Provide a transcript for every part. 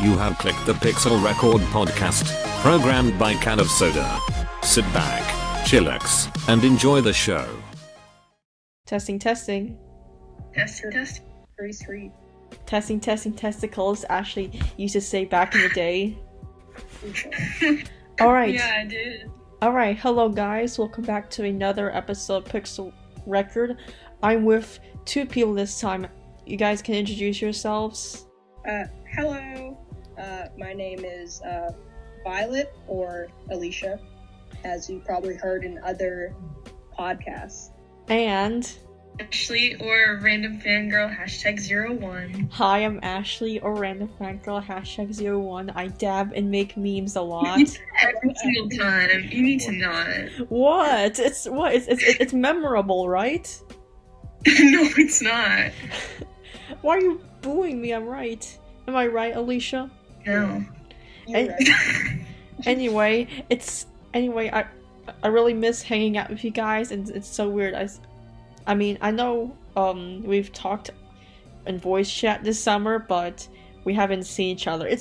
You have clicked the Pixel Record podcast, programmed by KanOfSoda. Sit back, chillax, and enjoy the show. Testing. Testing. 3. Testing testicles, Ashley used to say back in the day. Alright. Yeah, I did. Alright, hello guys, welcome back to another episode of Pixel Record. I'm with two people this time. You guys can introduce yourselves. Hello. My name is Violet, or Alicia, as you probably heard in other podcasts. And Ashley, or random fangirl, #01. Hi, I'm Ashley, or random fangirl, #01. I dab and make memes a lot. Every single time. You need to not. What? It's memorable, right? No, it's not. Why are you booing me? I'm right. Am I right, Alicia? No. Anyway, I really miss hanging out with you guys, and it's so weird. I mean, I know we've talked in voice chat this summer, but we haven't seen each other.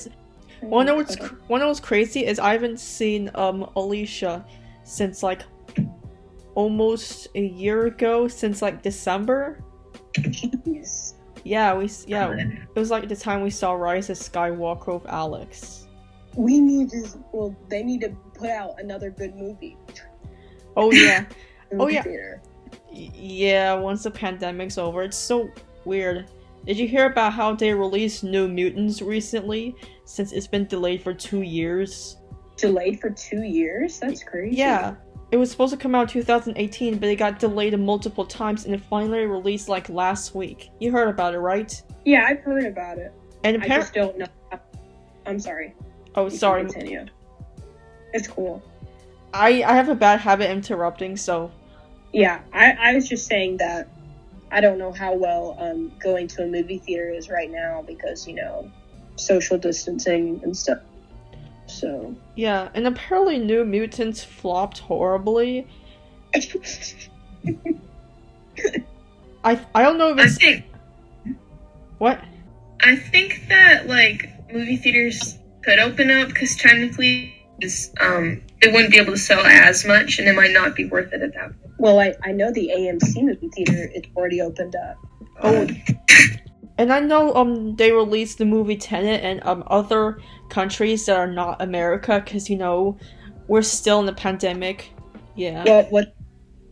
One of what's crazy is I haven't seen Alicia since like almost a year ago, since like December. Jeez. Yeah, it was like the time we saw Rise of Skywalker with Alex. They need to put out another good movie. Oh yeah. Theater. Yeah, once the pandemic's over. It's so weird. Did you hear about how they released New Mutants recently, since it's been delayed for 2 years? Delayed for 2 years? That's crazy. Yeah. It was supposed to come out in 2018, but it got delayed multiple times, and it finally released like last week. You heard about it, right? Yeah, I've heard about it. And I just don't know. I'm sorry. Oh, sorry. Continue. It's cool. I have a bad habit interrupting, so... Yeah, I was just saying that I don't know how well going to a movie theater is right now because, social distancing and stuff. So... Yeah, and apparently New Mutants flopped horribly. I don't know if it's... What? I think that, movie theaters could open up, because technically, they wouldn't be able to sell as much, and it might not be worth it at that point. Well, I know the AMC movie theater, it's already opened up. Oh, and I know they released the movie Tenet in other countries that are not America, because we're still in the pandemic. Yeah. Well,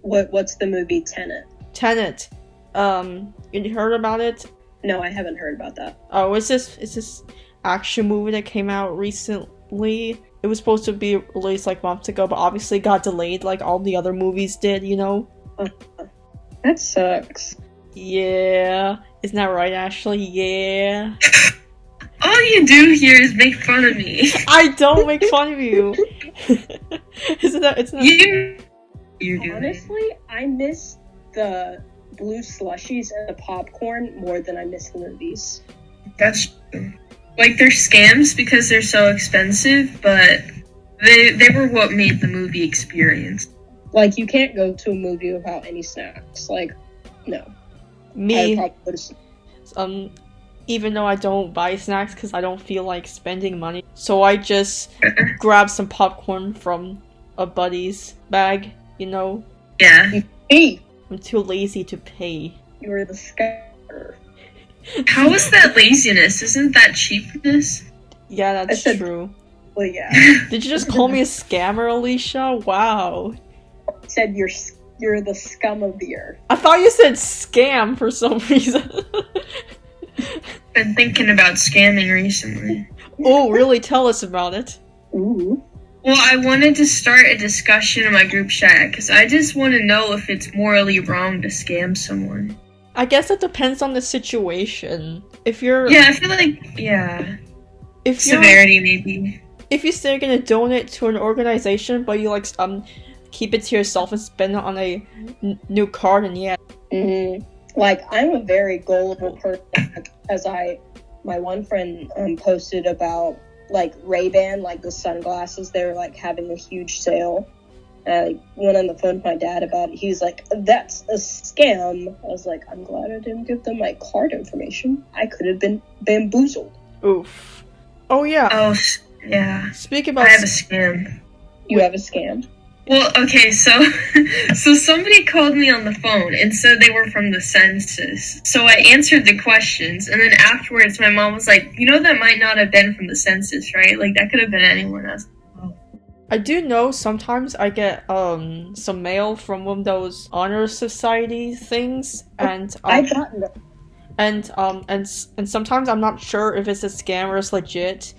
what's the movie Tenet? Tenet. You heard about it? No, I haven't heard about that. Oh, it's this action movie that came out recently. It was supposed to be released months ago, but obviously got delayed like all the other movies did, That sucks. Yeah. Isn't that right, Ashley? Yeah. All you do here is make fun of me. I don't make fun of you. It's not... You do. Honestly, I miss the blue slushies and the popcorn more than I miss the movies. That's true. They're scams because they're so expensive, but they were what made the movie experience. You can't go to a movie without any snacks. No. Me, even though I don't buy snacks because I don't feel like spending money, so I just grab some popcorn from a buddy's bag, Yeah. Hey! I'm too lazy to pay. You were the scammer. How is that laziness? Isn't that cheapness? Yeah, that's true. Well, yeah. Did you just call me a scammer, Alicia? Wow. I said you're the scum of the earth. I thought you said scam for some reason. Been thinking about scamming recently. Oh, really? Tell us about it. Ooh. Well, I wanted to start a discussion in my group chat, because I just want to know if it's morally wrong to scam someone. I guess it depends on the situation. If you're... Yeah, I feel if severity, maybe. If you say you're gonna donate to an organization, but you keep it to yourself and spend it on a new card, and yeah. Mm-hmm. I'm a very gullible person, as my one friend posted about Ray-Ban, the sunglasses. They were having a huge sale. I went on the phone with my dad about it. He was like, "That's a scam." I was like, "I'm glad I didn't give them my card information. I could have been bamboozled." Oof. Oh yeah. Oh, yeah. Speak I about. have a scam. You have a scam. Well, okay, so so somebody called me on the phone and said they were from the census. So I answered the questions, and then afterwards my mom was like, "You know that might not have been from the census, right? Like that could have been anyone else." I do know sometimes I get some mail from one of those honor society things, and I've gotten them. and sometimes I'm not sure if it's a scam or it's legit,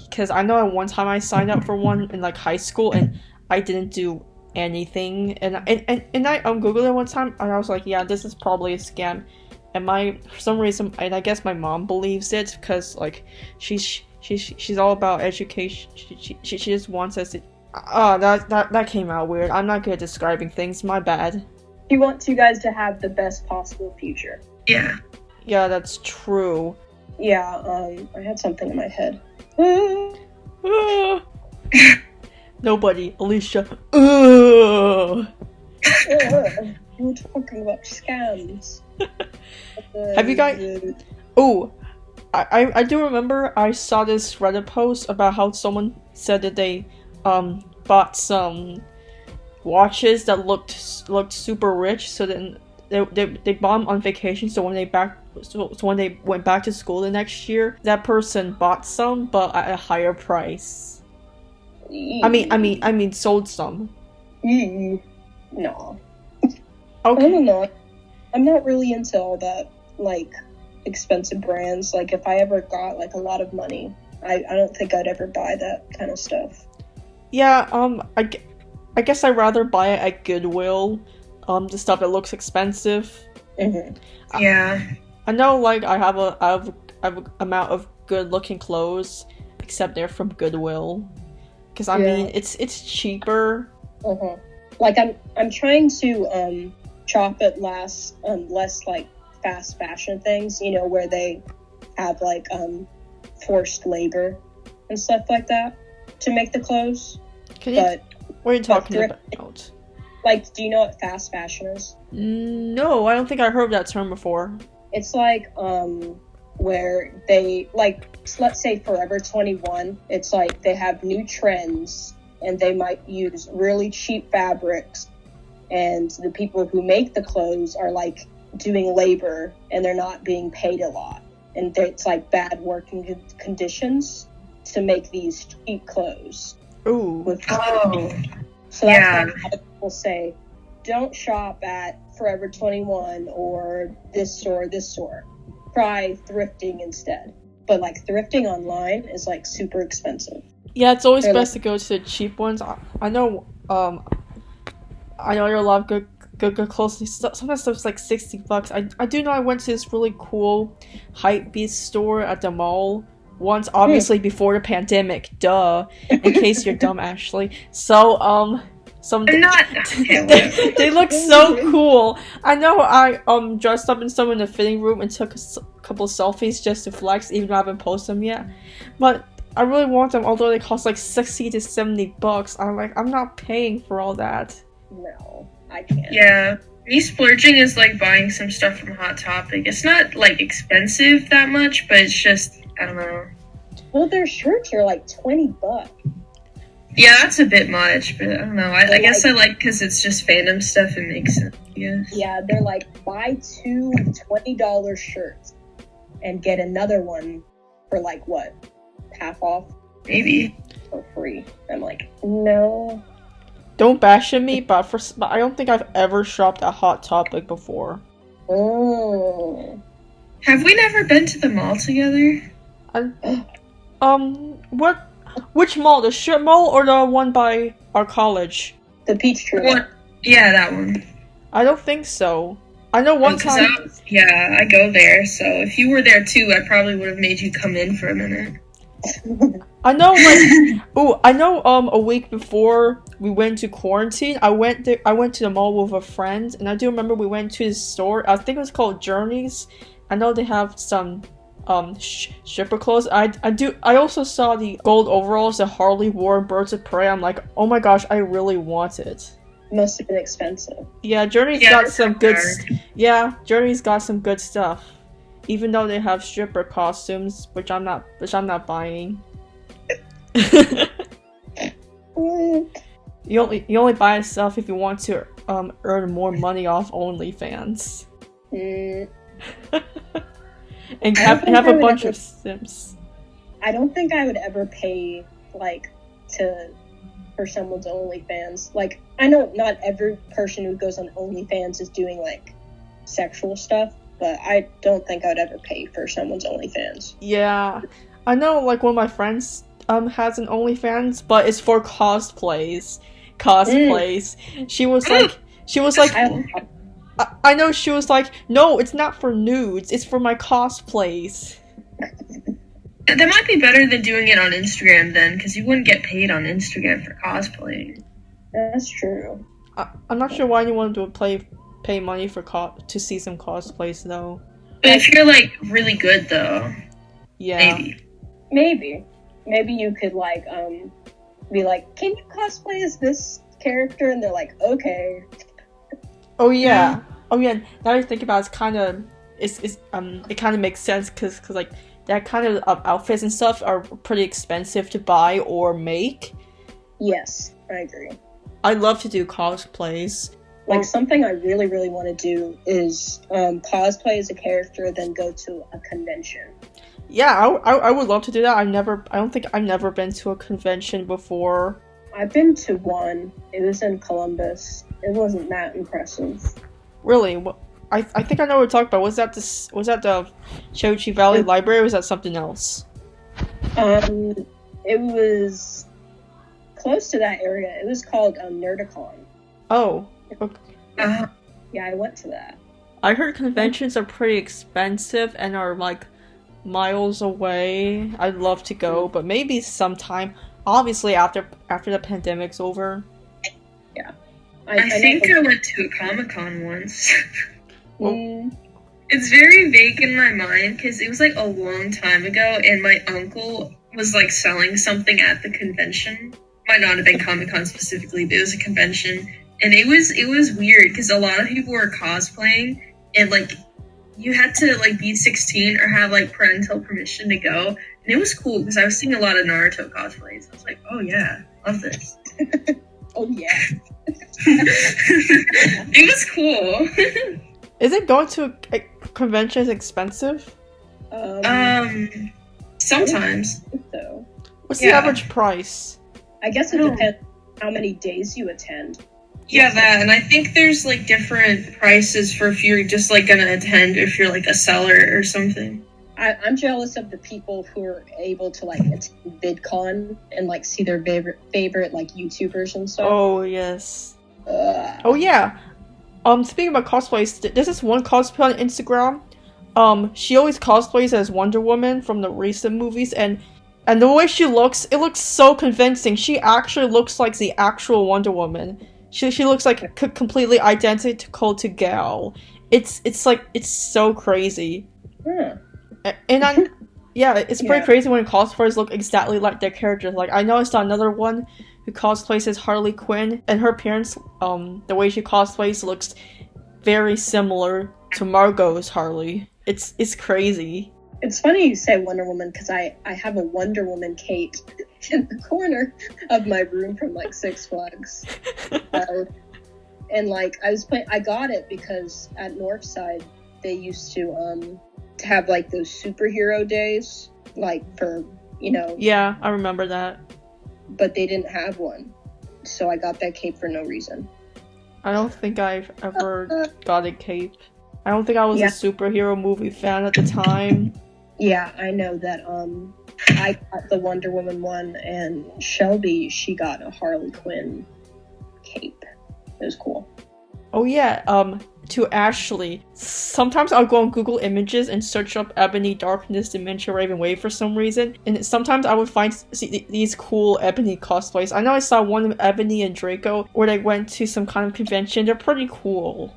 because I know at one time I signed up for one in like high school and I didn't do anything, and I googled it one time and I was like, yeah, this is probably a scam, and for some reason, and I guess my mom believes it because like she's all about education. She just wants us to. That came out weird. I'm not good at describing things. My bad. She wants you guys to have the best possible future. Yeah. Yeah, that's true. Yeah. I had something in my head. Nobody, Alicia. You were talking about scams. Have you guys? Oh, I do remember I saw this Reddit post about how someone said that they bought some watches that looked super rich, so then they bought them on vacation. So when when they went back to school the next year, that person bought some, but at a higher price. I mean, sold some. No. Okay. I don't know. I'm not really into all that, like, expensive brands. Like, if I ever got, like, a lot of money, I don't think I'd ever buy that kind of stuff. Yeah, I guess I'd rather buy it at Goodwill, the stuff that looks expensive. Mm-hmm. Yeah. I know, like, I have a amount of good-looking clothes, except they're from Goodwill. Because, I mean, it's cheaper. Uh-huh. Like, I'm trying to, shop at less, like, fast fashion things, you know, where they have, like, forced labor and stuff like that to make the clothes. What are you talking about? Like, do you know what fast fashion is? No, I don't think I heard that term before. It's like, where they, like, let's say Forever 21, it's like they have new trends and they might use really cheap fabrics, and the people who make the clothes are like doing labor and they're not being paid a lot, and it's like bad working conditions to make these cheap clothes. Ooh. So that's why a lot of people say, don't shop at Forever 21 or this store. Try thrifting instead. But like thrifting online is like super expensive. Yeah, it's always best to go to the cheap ones. I know there are a lot of good clothes. Sometimes stuff's like $60. I do know I went to this really cool hypebeast store at the mall once, obviously before the pandemic. Duh. In case you're dumb, Ashley. So they look so cool. I know I dressed up in some in the fitting room and took a couple selfies just to flex, even though I haven't posted them yet. But I really want them, although they cost like $60 to $70. I'm not paying for all that. No, I can't. Yeah. Me splurging is like buying some stuff from Hot Topic. It's not like expensive that much, but it's just, I don't know. Well, their shirts are like $20. Yeah, that's a bit much, but I don't know. I guess I like because it's just fandom stuff. It makes sense, I guess. Yeah, they're like, buy two $20 shirts and get another one for like, what, half off? Maybe. For free. I'm like, no. Don't bash at me, but I don't think I've ever shopped at Hot Topic before. Oh. Have we never been to the mall together? What? Which mall? The strip mall or the one by our college? The Peachtree. What? Yeah, that one. I don't think so. I know one time. I go there. So if you were there too, I probably would have made you come in for a minute. I know, like, I know. A week before we went to quarantine, I went to the mall with a friend, and I do remember we went to the store. I think it was called Journeys. I know they have some stripper clothes. I also saw the gold overalls that Harley wore in Birds of Prey. I'm like, oh my gosh, I really want it. Must have been expensive. Yeah, Journeys got some good. Journeys got some good stuff. Even though they have stripper costumes, which I'm not buying. You only buy stuff if you want to earn more money off OnlyFans. And have a bunch of Sims. I don't think I would ever pay for someone's OnlyFans. Like, I know not every person who goes on OnlyFans is doing like sexual stuff, but I don't think I would ever pay for someone's OnlyFans. Yeah, I know. Like one of my friends has an OnlyFans, but it's for cosplays. She was like, I know. She was like, no, it's not for nudes. It's for my cosplays. That might be better than doing it on Instagram then, because you wouldn't get paid on Instagram for cosplay. That's true. I'm not sure why anyone would pay money for to see some cosplays though. But if you're like really good though, yeah, maybe you could like be like, can you cosplay as this character? And they're like, okay. Oh yeah. Now that I think about it, it kind of makes sense because like that kind of outfits and stuff are pretty expensive to buy or make. Yes, I agree. I love to do cosplays. Like something I really, really want to do is cosplay as a character, then go to a convention. Yeah, I would love to do that. I don't think I've never been to a convention before. I've been to one. It was in Columbus. It wasn't that impressive. Really? I think I know what we're talking about. Was that the Chochi Valley Library, or was that something else? It was close to that area. It was called Nerdicon. Oh. Okay. Yeah, I went to that. I heard conventions are pretty expensive and are like miles away. I'd love to go, but maybe sometime. Obviously, after the pandemic's over. Yeah. I think I went to a Comic-Con once. Well, it's very vague in my mind because it was like a long time ago, and my uncle was like selling something at the convention. Might not have been Comic-Con specifically, but it was a convention, and it was weird because a lot of people were cosplaying, and like you had to like be 16 or have like parental permission to go, and it was cool because I was seeing a lot of Naruto cosplays. I was like, oh yeah, love this. Oh yeah. It was cool. Isn't going to a convention expensive? Sometimes. So. What's the average price? I guess it depends how many days you attend. Yeah, that, and I think there's like different prices for if you're just like gonna attend, if you're like a seller or something. I'm jealous of the people who are able to like attend VidCon and like see their favorite like YouTubers and stuff. Oh yes. Oh yeah. Speaking about cosplays, there's this one cosplay on Instagram. She always cosplays as Wonder Woman from the recent movies, and the way she looks, it looks so convincing. She actually looks like the actual Wonder Woman. She looks like completely identical to Gal. It's so crazy. Yeah. And it's pretty crazy when cosplayers look exactly like their characters. Like, I noticed another one who cosplays as Harley Quinn, and her appearance, the way she cosplays looks very similar to Margot's Harley. It's crazy. It's funny you say Wonder Woman, because I have a Wonder Woman cape in the corner of my room from like Six Flags. And like I got it because at Northside they used to have like those superhero days, like for, you know. Yeah, I remember that. But they didn't have one, so I got that cape for no reason. I don't think I've ever got a cape. I don't think I was a superhero movie fan at the time. Yeah, I know that I got the Wonder Woman one, and Shelby, she got a Harley Quinn cape. It was cool. Oh yeah, to Ashley. Sometimes I'll go on Google Images and search up Ebony, Darkness, Dementia, Raven Wave for some reason, and sometimes I would find these cool Ebony cosplays. I know I saw one of Ebony and Draco where they went to some kind of convention. They're pretty cool.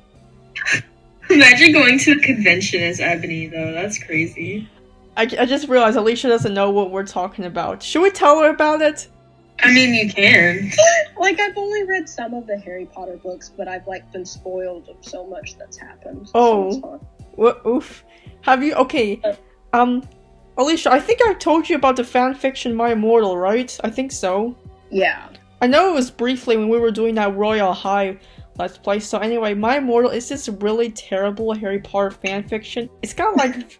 Imagine going to a convention as Ebony, though. That's crazy. I just realized Alicia doesn't know what we're talking about. Should we tell her about it? I mean, you can. Like, I've only read some of the Harry Potter books, but I've, like, been spoiled of so much that's happened. Oh. So What? Oof. Have you... Okay. Alicia, I think I told you about the fanfiction My Immortal, right? I think so. Yeah. I know it was briefly when we were doing that Royal High Let's Play. So anyway, My Immortal is this really terrible Harry Potter fanfiction. It's got like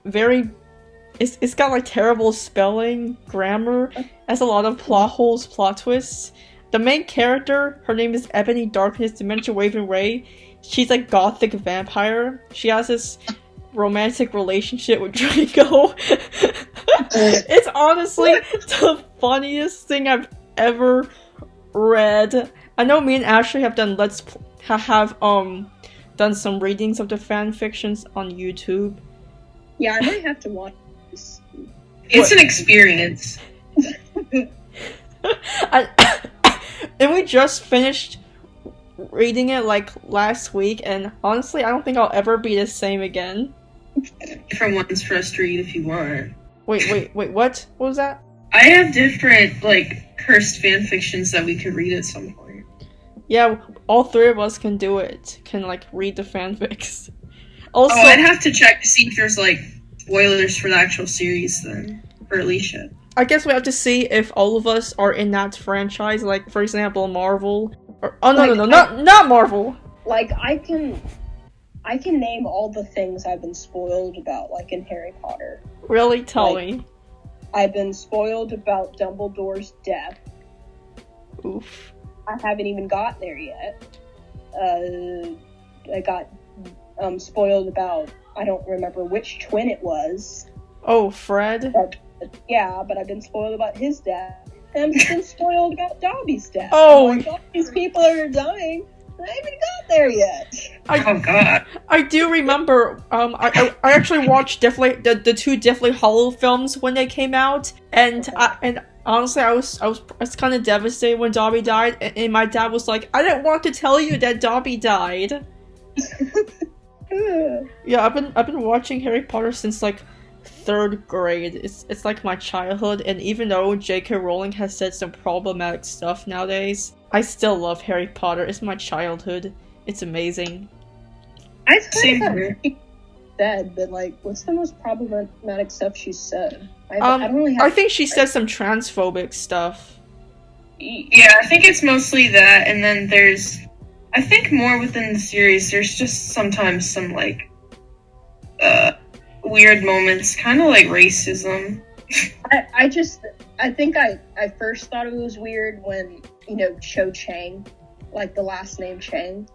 it's got like terrible spelling, grammar, has a lot of plot holes, plot twists. The main character, her name is Ebony Darkness Dementia Raven Ray. She's a gothic vampire. She has this romantic relationship with Draco. It's honestly the funniest thing I've ever read. I know me and Ashley have done done some readings of the fan fictions on YouTube. Yeah, I might have to watch this. It's an experience. And we just finished reading it like last week, and honestly, I don't think I'll ever be the same again. Different ones for us to read if you want. Wait, what? What was that? I have different, like, cursed fanfictions that we could read at some point. Yeah, all three of us can do it. Can, like, read the fanfics. Also, I'd have to check to see if there's, like, spoilers for the actual series then, for Alicia. I guess we have to see if all of us are in that franchise, like, for example, Marvel. Or, not Marvel! Like, I can name all the things I've been spoiled about, like, in Harry Potter. Really? Tell me. I've been spoiled about Dumbledore's death. Oof. I haven't even got there yet. I got spoiled about, I don't remember which twin it was. Oh, Fred? Yeah, but I've been spoiled about his death. And I've been spoiled about Dobby's death. Oh! I'm like, all these people are dying. I haven't got there yet. Oh god. I do remember, I actually watched the two Deathly Hollow films when they came out, and honestly, I was kind of devastated when Dobby died, and my dad was like, I didn't want to tell you that Dobby died. Yeah, I've been watching Harry Potter since like 3rd grade. It's like my childhood, and even though J.K. Rowling has said some problematic stuff nowadays, I still love Harry Potter. It's my childhood. It's amazing. I think she said, but like, what's the most problematic stuff she said? I don't really have. I think she said some transphobic stuff. Yeah, I think it's mostly that, and then there's, I think more within the series, there's just sometimes some, like, weird moments, kind of like racism. I think I first thought it was weird when, Cho Chang, like the last name Chang.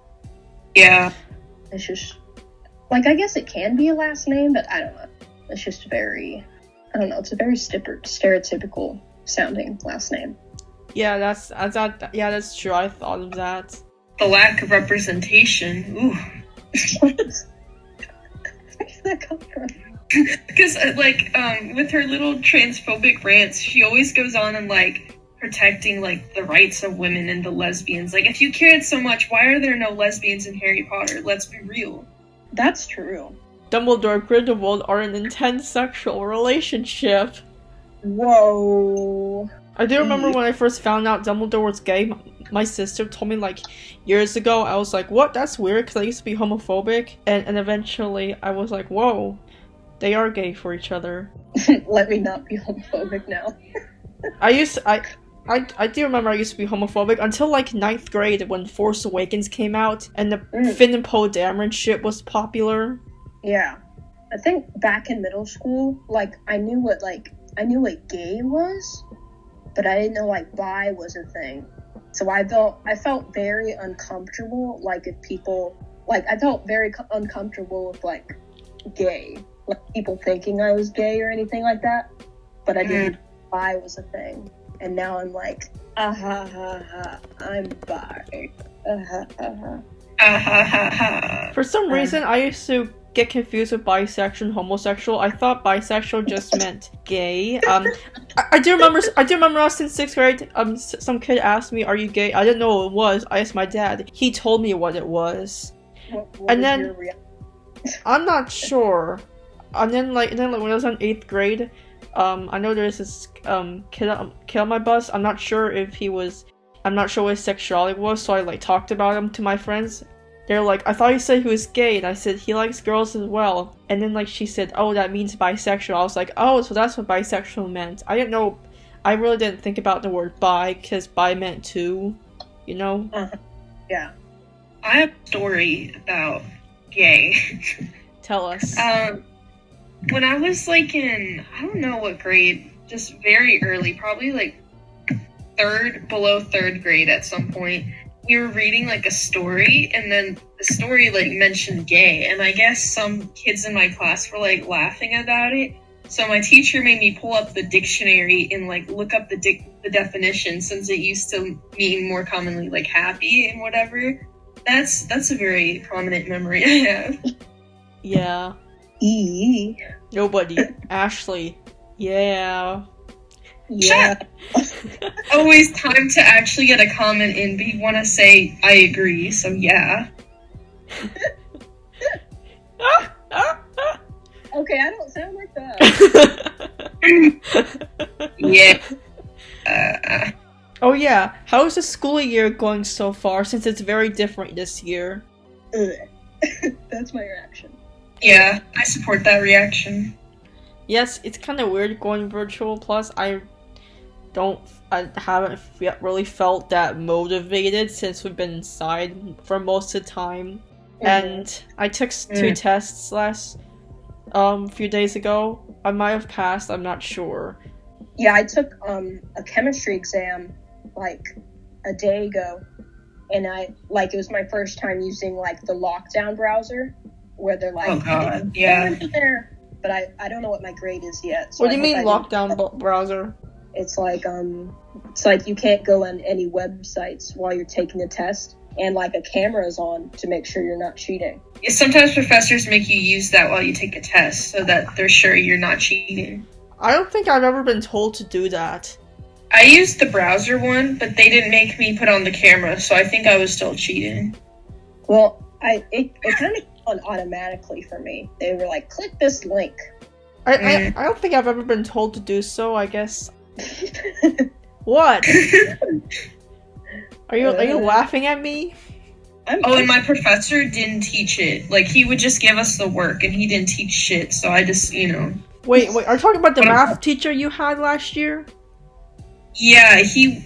Yeah. It's just, like, I guess it can be a last name, but I don't know. It's just very, I don't know, it's a very stereotypical sounding last name. Yeah, that's true. I thought of that. The lack of representation. Ooh. Where does that come from? Because, with her little transphobic rants, she always goes on and, like, protecting, like, the rights of women and the lesbians. Like, if you cared so much, why are there no lesbians in Harry Potter? Let's be real. That's true. Dumbledore and Grindelwald are in an intense sexual relationship. Whoa. I do remember when I first found out Dumbledore was gay, my sister told me, like, years ago. I was like, what? That's weird, because I used to be homophobic. And eventually I was like, whoa, they are gay for each other. Let me not be homophobic now. I do remember I used to be homophobic until, like, 9th grade when Force Awakens came out and the Finn and Poe Dameron shit was popular. Yeah. I think back in middle school, like, I knew what gay was, but I didn't know, like, bi was a thing. So I felt very uncomfortable, like, if people, like, I felt very uncomfortable with, like, gay. Like, people thinking I was gay or anything like that. But I didn't know bi was a thing. And now I'm like, I'm bi. For some reason, I used to get confused with bisexual and homosexual. I thought bisexual just meant gay. I do remember when I was in 6th grade, some kid asked me, are you gay? I didn't know what it was. I asked my dad. He told me what it was. What and then, your reaction? I'm not sure. And then when I was in 8th grade, I know there's this kid on my bus. I'm not sure what his sexuality was, so I, like, talked about him to my friends. they're like, I thought you said he was gay, and I said he likes girls as well. And then like she said, oh, that means bisexual. I was like, oh, so that's what bisexual meant. I didn't know. I really didn't think about the word bi, because bi meant two, you know? Yeah. I have a story about gay. Tell us. When I was like in, I don't know what grade, just very early, probably like below third grade at some point, we were reading like a story, and then the story like mentioned gay, and I guess some kids in my class were like laughing about it. So my teacher made me pull up the dictionary and like look up the definition, since it used to mean more commonly like happy and whatever. That's a very prominent memory I have. Yeah. Nobody. Ashley. Yeah. Yeah. Always time to actually get a comment in, but you want to say I agree, so yeah. Okay, I don't sound like that. Yeah. Oh yeah, how is the school year going so far, since it's very different this year? That's my reaction. Yeah, I support that reaction. Yes, it's kind of weird going virtual, plus I haven't really felt that motivated since we've been inside for most of the time. And I took 2 tests last few days ago. I might have passed, I'm not sure. Yeah, I took a chemistry exam like a day ago, and it was my first time using like the lockdown browser, where they're like, oh god, yeah. But I don't know what my grade is yet. So what do you mean lockdown browser? It's like you can't go on any websites while you're taking the test, and like a camera is on to make sure you're not cheating. Yeah, sometimes professors make you use that while you take a test so that they're sure you're not cheating. I don't think I've ever been told to do that. I used the browser one, but they didn't make me put on the camera, so I think I was still cheating. Well, it kind of on automatically for me. They were like, click this link. I don't think I've ever been told to do so, I guess. What? Are you laughing at me? And my professor didn't teach it. Like, he would just give us the work, and he didn't teach shit, so I just, Wait, are you talking about the math teacher you had last year? Yeah, you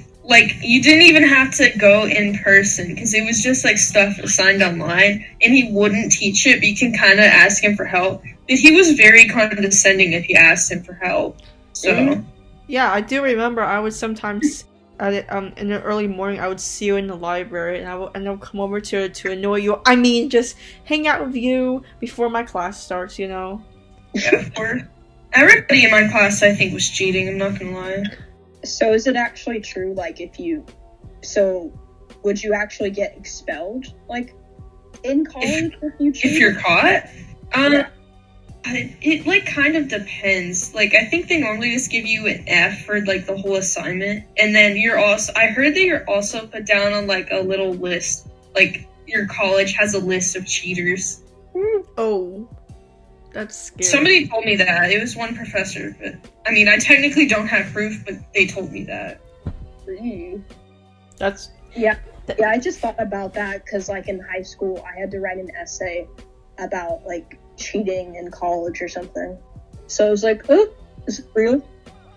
didn't even have to go in person, because it was just, like, stuff assigned online, and he wouldn't teach it, but you can kind of ask him for help. But he was very condescending if you asked him for help, so... Yeah, I do remember I would sometimes, in the early morning, I would see you in the library, and I'll come over to annoy you. I mean, just hang out with you before my class starts, you know? Yeah, everybody in my class, I think, was cheating, I'm not gonna lie. So is it actually true, like, would you actually get expelled, like, in college if you cheat? If you're caught? Yeah. It, like, kind of depends. Like, I think they normally just give you an F for, like, the whole assignment. And then I heard that you're also put down on, like, a little list. Like, your college has a list of cheaters. Oh. That's scary. Somebody told me that. It was one professor, but... I mean, I technically don't have proof, but they told me that. That's... Yeah, I just thought about that, because, like, in high school, I had to write an essay about, like, cheating in college or something. So I was like, oh, is it real?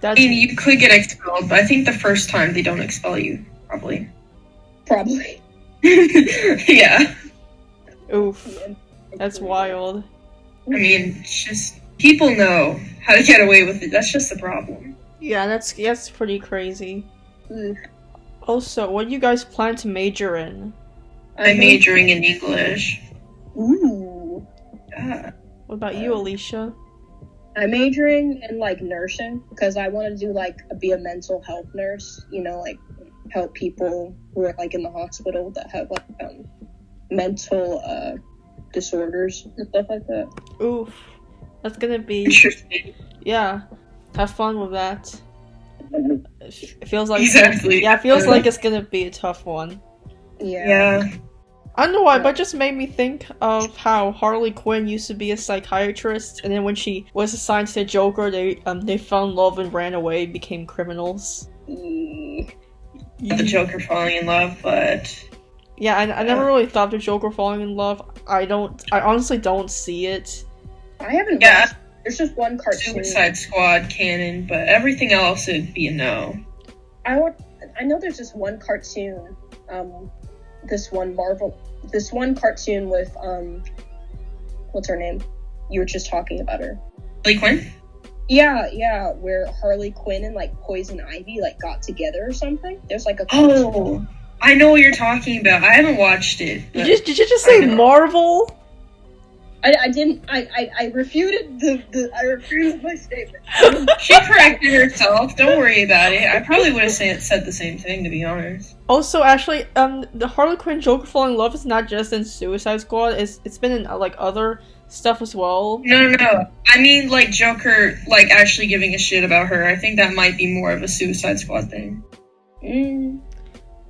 I mean, you could get expelled, but I think the first time they don't expel you, probably. Probably. Yeah. Oof. That's wild. I mean, it's just, people know how to get away with it. That's just the problem. Yeah, that's pretty crazy. Mm. Also, what do you guys plan to major in? I'm majoring in English. Ooh. Yeah. What about you, Alicia? I'm majoring in, like, nursing, because I want to do, like, be a mental health nurse, like, help people who are, like, in the hospital that have, like, mental, disorders and stuff like that. Oof. That's gonna be... Interesting. Yeah. Have fun with that. It feels like... Exactly. Yeah, it feels like it's gonna be a tough one. Yeah. I don't know why, but it just made me think of how Harley Quinn used to be a psychiatrist, and then when she was assigned to the Joker, they fell in love and ran away, became criminals. The Joker falling in love, but... Yeah, I never really thought the Joker falling in love. I honestly don't see it. I haven't watched. There's just one cartoon. Suicide Squad canon, but everything else would be a no. I know there's this one cartoon, this one cartoon with what's her name? You were just talking about her. Harley Quinn? Yeah, where Harley Quinn and like Poison Ivy like got together or something. There's like a cartoon. Oh, I know what you're talking about. I haven't watched it. Did you just say Marvel? I didn't. I refuted I refuted my statement. She corrected herself. Don't worry about it. I probably would have said the same thing, to be honest. Also, actually, the Harley Quinn Joker falling in love is not just in Suicide Squad. It's been in like other stuff as well. No. I mean, like Joker, like actually giving a shit about her. I think that might be more of a Suicide Squad thing.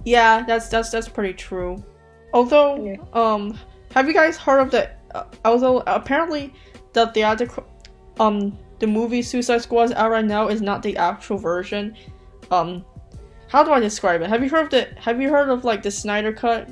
Yeah, that's pretty true. Although, have you guys heard of the? Although apparently the theatrical, the movie Suicide Squad out right now is not the actual version. How do I describe it? Have you heard of like the Snyder Cut?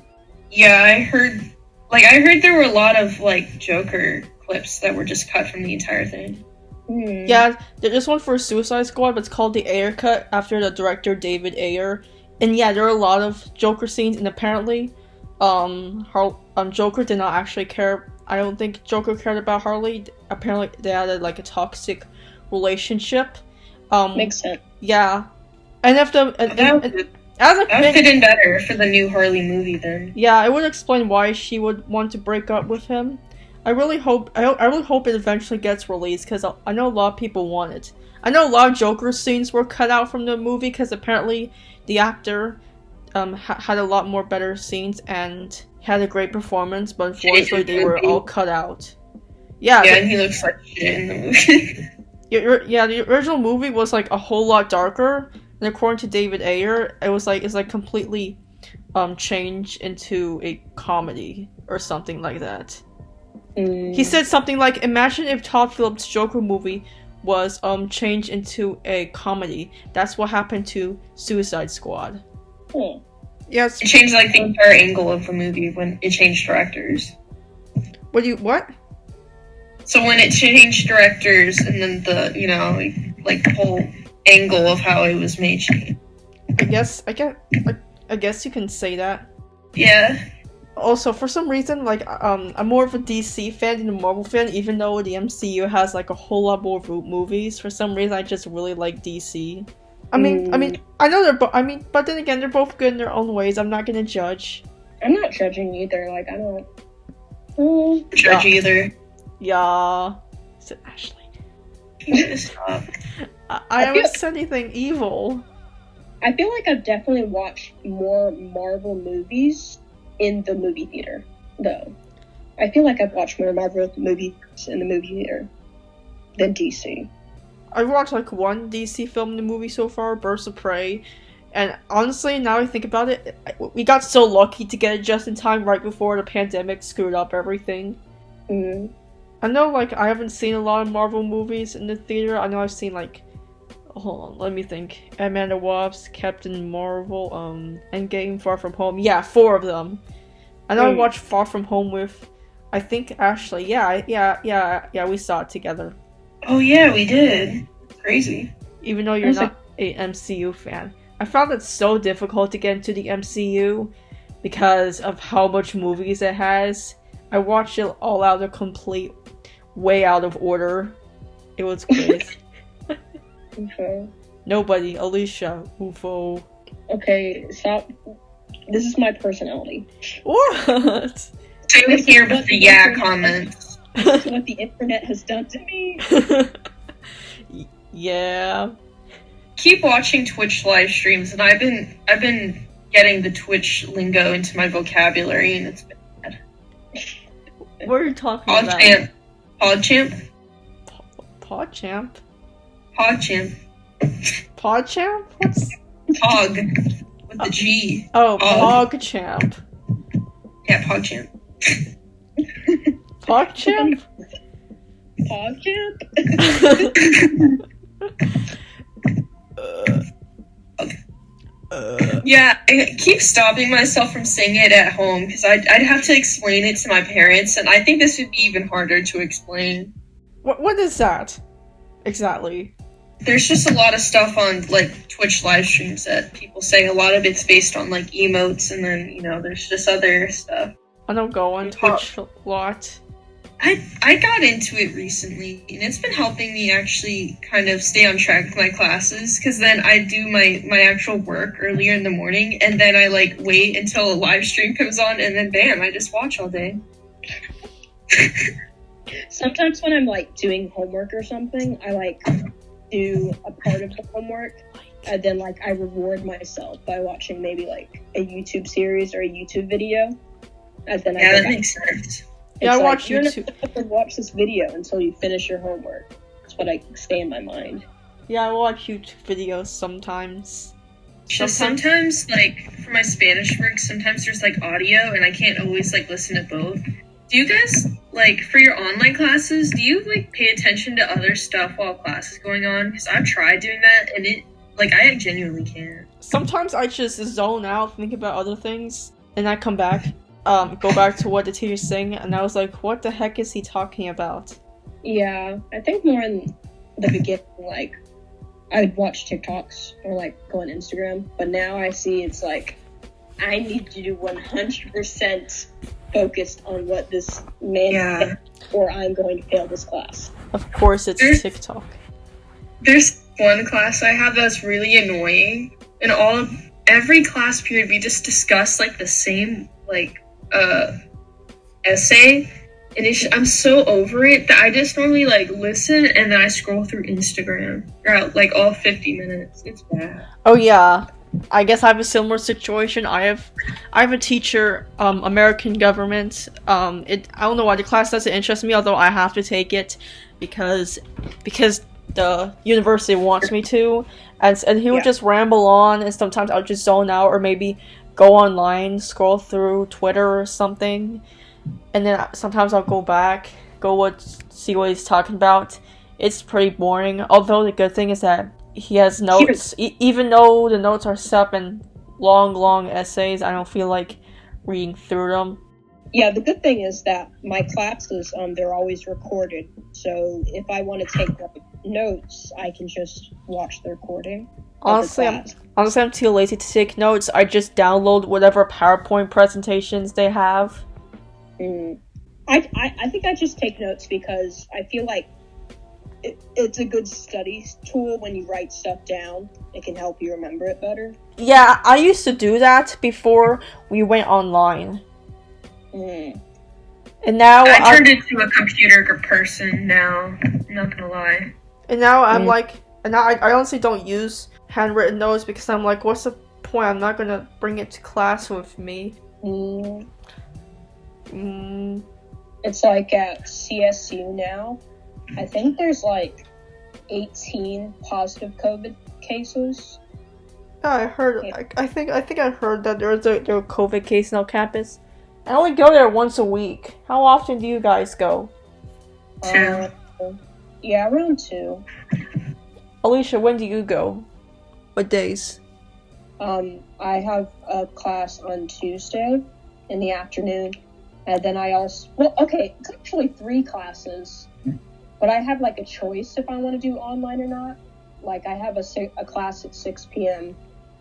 Yeah, I heard there were a lot of like Joker clips that were just cut from the entire thing. Yeah, there's one for Suicide Squad, but it's called the Ayer Cut after the director David Ayer. And yeah, there are a lot of Joker scenes, and apparently, Joker did not actually care. I don't think Joker cared about Harley. Apparently, they had like a toxic relationship. Makes sense. Yeah, and if the that would fit in better for the new Harley movie then. Yeah, it would explain why she would want to break up with him. I really hope it eventually gets released because I know a lot of people want it. I know a lot of Joker scenes were cut out from the movie because apparently the actor had a lot more better scenes and had a great performance, but unfortunately they were all cut out. Yeah, and he looks like shit in the movie. The original movie was like a whole lot darker, and according to David Ayer, it's like completely changed into a comedy or something like that. He said something like, "Imagine if Todd Phillips' Joker movie was changed into a comedy. That's what happened to Suicide Squad." Yes. It changed like the entire angle of the movie when it changed directors. What? So when it changed directors and then the like the whole angle of how it was made changed. I guess you can say that. Yeah. Also, for some reason, like I'm more of a DC fan than a Marvel fan, even though the MCU has like a whole lot more movies. For some reason, I just really like DC. I mean, I know but then again, they're both good in their own ways. I'm not gonna judge. I'm not judging either. Like, I don't judge either. Yeah. Said Ashley. I haven't said anything evil. I feel like I've definitely watched more Marvel movies in the movie theater, though. I feel like I've watched more Marvel movies in the movie theater than DC. I've watched like one DC film in the movie so far, Birds of Prey, and honestly, now I think about it, we got so lucky to get it just in time right before the pandemic screwed up everything. I know, like, I haven't seen a lot of Marvel movies in the theater. I know I've seen, like, hold on, let me think. Ant-Man and the Wasp, Captain Marvel, Endgame, Far From Home. Yeah, 4 of them. I know I watched Far From Home with, I think, Ashley. Yeah, we saw it together. Oh yeah, we did. Crazy. Even though you're not a MCU fan. I found it so difficult to get into the MCU because of how much movies it has. I watched it all out of complete, way out of order. It was crazy. Okay. Nobody, Alicia, UFO. Okay, stop. This is my personality. What? Same here with the comments. This is what the internet has done to me. Yeah. Keep watching Twitch live streams, and I've been getting the Twitch lingo into my vocabulary, and it's been bad. What are you talking about? PogChamp. PogChamp? PogChamp. PogChamp? What's Pog with the G. Oh, PogChamp. Yeah, PogChamp. PogChamp? PogChamp? Yeah, I keep stopping myself from saying it at home because I'd have to explain it to my parents, and I think this would be even harder to explain. What is that? Exactly. There's just a lot of stuff on, like, Twitch live streams that people say. A lot of it's based on, like, emotes, and then, you know, there's just other stuff. I don't go on Twitch a lot. I got into it recently, and it's been helping me actually kind of stay on track with my classes, because then I do my actual work earlier in the morning, and then I, like, wait until a live stream comes on, and then bam, I just watch all day. Sometimes when I'm, like, doing homework or something, I, like, do a part of the homework, and then, like, I reward myself by watching maybe, like, a YouTube series or a YouTube video, and then that makes sense. Yeah, I watch you're YouTube. not supposed to watch this video until you finish your homework. That's what I stay in my mind. Yeah, I watch YouTube videos sometimes. Sometimes, like, for my Spanish work, sometimes there's, like, audio, and I can't always, like, listen to both. Do you guys, like, for your online classes, do you, like, pay attention to other stuff while class is going on? Because I've tried doing that, and I genuinely can't. Sometimes I just zone out, think about other things, and I come back, go back to what the teacher's saying, and I was like, what the heck is he talking about? Yeah, I think more in the beginning, like, I would watch TikToks or, like, go on Instagram, but now I see it's like, I need to do 100% focused on what this man said, or I'm going to fail this class. Of course, it's TikTok. There's one class I have that's really annoying. In every class period, we just discuss, like, the same, like, essay, and I'm so over it that I just normally, like, listen, and then I scroll through Instagram throughout, like, all 50 minutes. It's bad. Oh yeah, I guess I have a similar situation. I have a teacher, American government. I don't know why the class doesn't interest me, although I have to take it because the university wants me to, and he would just ramble on, and sometimes I'll just zone out, or maybe go online, scroll through Twitter or something, and then sometimes I'll go back, see what he's talking about. It's pretty boring, although the good thing is that he has notes. Even though the notes are set up in long essays, I don't feel like reading through them. Yeah, the good thing is that my classes, they're always recorded, so if I want to take notes, I can just watch the recording. Honestly, I'm too lazy to take notes. I just download whatever PowerPoint presentations they have. I think I just take notes because I feel like it's a good study tool. When you write stuff down, it can help you remember it better. Yeah, I used to do that before we went online. And now I turned into a computer person now. I'm not gonna lie. And now I'm like, and now I honestly don't use handwritten notes because I'm like, what's the point? I'm not gonna bring it to class with me. It's like at CSU now, I think there's like 18 positive COVID cases. Yeah, I heard. Yeah. I think I heard that there's a COVID case on campus. I only go there once a week. How often do you guys go? 2. Yeah, around 2. Alicia, when do you go? What days? I have a class on Tuesday in the afternoon, and then I also it's actually 3 classes, but I have like a choice if I want to do online or not. Like I have a class at 6 p.m.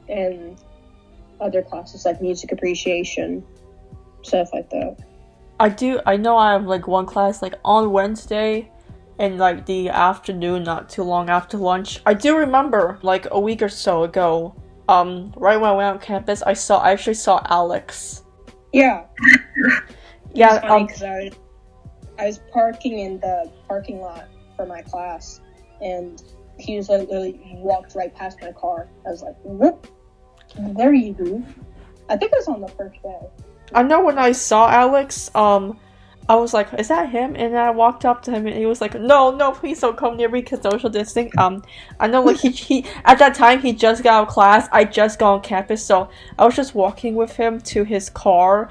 and other classes like music appreciation, stuff like that. I know I have like one class like on Wednesday in like the afternoon, not too long after lunch. I do remember like a week or so ago, right when I went on campus, I actually saw Alex. Yeah. Yeah. Because I was parking in the parking lot for my class, and he was literally walked right past my car. I was like, "Whoop, there you go." I think it was on the first day. I know when I saw Alex, I was like, is that him? And I walked up to him and he was like, no, please don't come near me because social distancing. I know like he at that time he just got out of class. I just got on campus, so I was just walking with him to his car.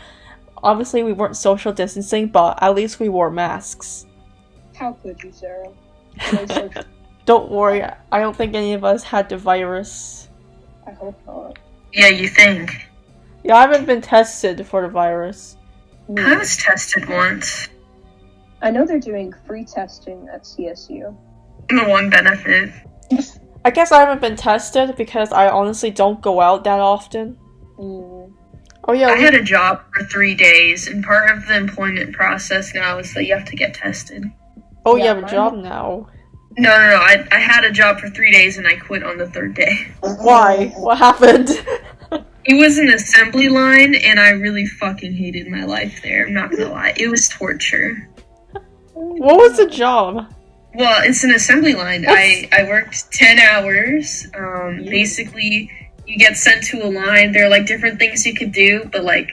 Obviously we weren't social distancing, but at least we wore masks. How could you, Sarah? Don't worry, I don't think any of us had the virus. I hope not. Yeah, you think. Yeah, I haven't been tested for the virus. I was tested once. I know they're doing free testing at CSU. The one benefit. I guess I haven't been tested because I honestly don't go out that often. Mm. Oh yeah, I had a job for 3 days, and part of the employment process now is that you have to get tested. oh Yeah, you have a mine- job now. No. I had a job for 3 days and I quit on the 3rd day. Why? What happened? It was an assembly line, and I really fucking hated my life there. I'm not gonna lie. It was torture. What was the job? Well, it's an assembly line. I worked 10 hours. Basically, you get sent to a line. There are, like, different things you could do, but, like,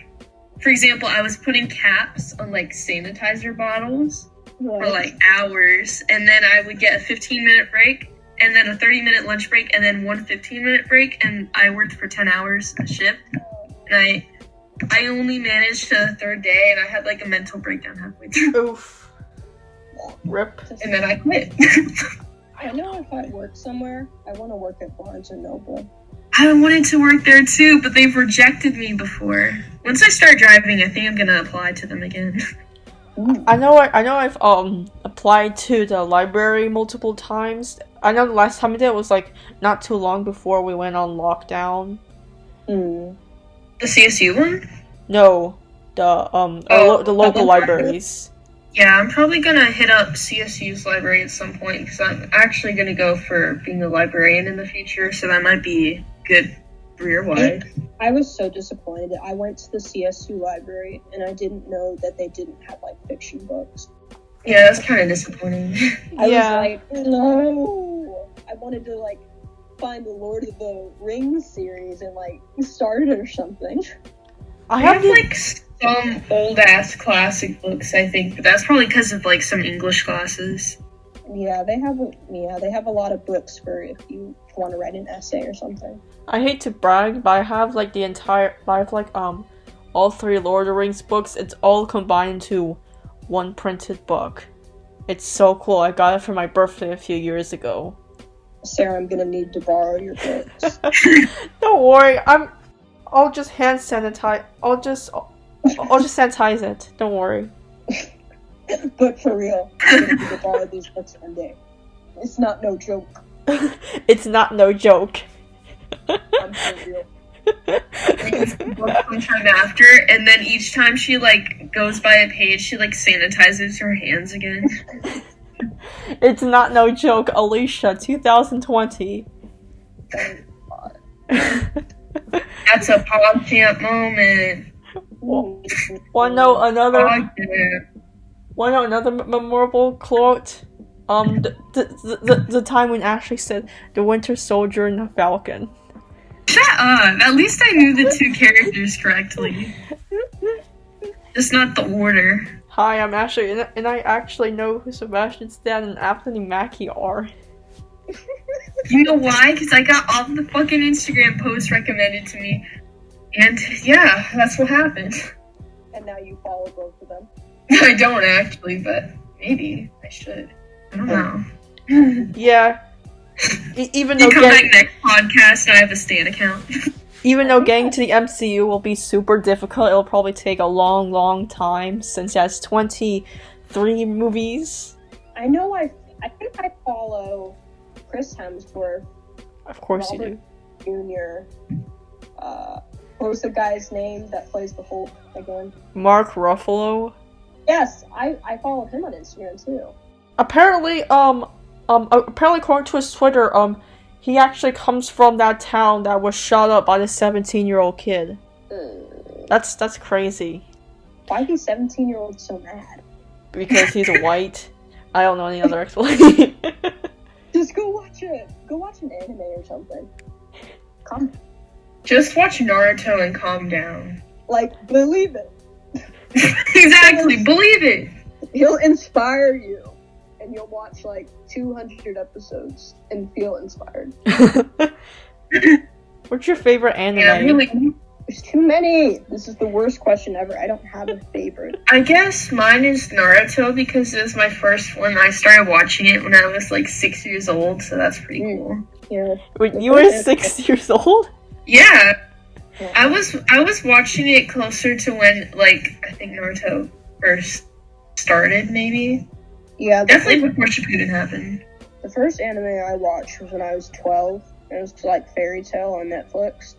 for example, I was putting caps on, like, sanitizer bottles for, like, hours, and then I would get a 15-minute break, and then a 30-minute lunch break, and then one 15-minute break, and I worked for 10 hours a shift, and I only managed to the 3rd day, and I had, like, a mental breakdown halfway through, Oof. Rip. and then I quit. I know if I work somewhere, I want to work at Barnes & Noble. I wanted to work there too, but they've rejected me before. Once I start driving, I think I'm gonna apply to them again. I know I've applied to the library multiple times. I know the last time I did was like not too long before we went on lockdown. Mm. The CSU one? No, the the local libraries. Yeah, I'm probably gonna hit up CSU's library at some point because I'm actually gonna go for being a librarian in the future, so that might be good career-wise. I was so disappointed. I went to the CSU library and I didn't know that they didn't have like fiction books. Yeah, that's kind of disappointing. I Yeah. was like, no. I wanted to like find the Lord of the Rings series and like start it or something. I I have have like some old-ass classic books, I think, but that's probably because of like some English classes. Yeah, they have a lot of books for if you want to write an essay or something. I hate to brag, but I have like all 3 Lord of the Rings books. It's all combined into one printed book. It's so cool. I got it for my birthday a few years ago. Sarah, I'm gonna need to borrow your books. Don't worry, I'll just hand sanitize. I'll just sanitize it. Don't worry. But for real, I'm gonna need to borrow these books one day. It's not no joke. It's not no joke. I'm for real. Sometime after, and then each time she like goes by a page, she like sanitizes her hands again. It's not no joke, Alicia. 2020. That's a PogChamp moment. Wanna know another PogChamp. memorable quote? The time when Ashley said the Winter Soldier and the Falcon. Shut up! At least I knew the 2 characters correctly. Just not the order. Hi, I'm Ashley, and I actually know who Sebastian Stan and Anthony Mackie are. You know why? Because I got all the fucking Instagram posts recommended to me. And yeah, that's what happened. And now you follow both of them. I don't actually, but maybe I should. I don't know. Yeah. Even though You come back next podcast and I have a Stan account. Even though getting to the MCU will be super difficult, it'll probably take a long time since it has 23 movies. I know I think I follow Chris Hemsworth, Of course Robert you Jr. What was the guy's name that plays the Hulk again? do. Mark Ruffalo. Yes, I follow him on Instagram too. Apparently according to his Twitter, he actually comes from that town that was shot up by the 17-year-old kid. That's crazy. Why is 17-year-old so mad? Because he's white. I don't know any other explanation. Just go watch it. Go watch an anime or something. Just watch Naruto and calm down. Like, believe it. Exactly, believe it! He'll inspire you. And you'll watch like 200 episodes and feel inspired. What's your favorite anime? Yeah, really. There's too many. This is the worst question ever. I don't have a favorite. I guess mine is Naruto because it was my first one. I started watching it when I was like 6 years old, so that's pretty cool. Yeah. Wait, you were 6 years old? Yeah. I was watching it closer to when, like, I think Naruto first started, maybe. Yeah, Definitely before Shippuden happened. the first anime I watched was when I was 12. It was like Fairy Tail on Netflix.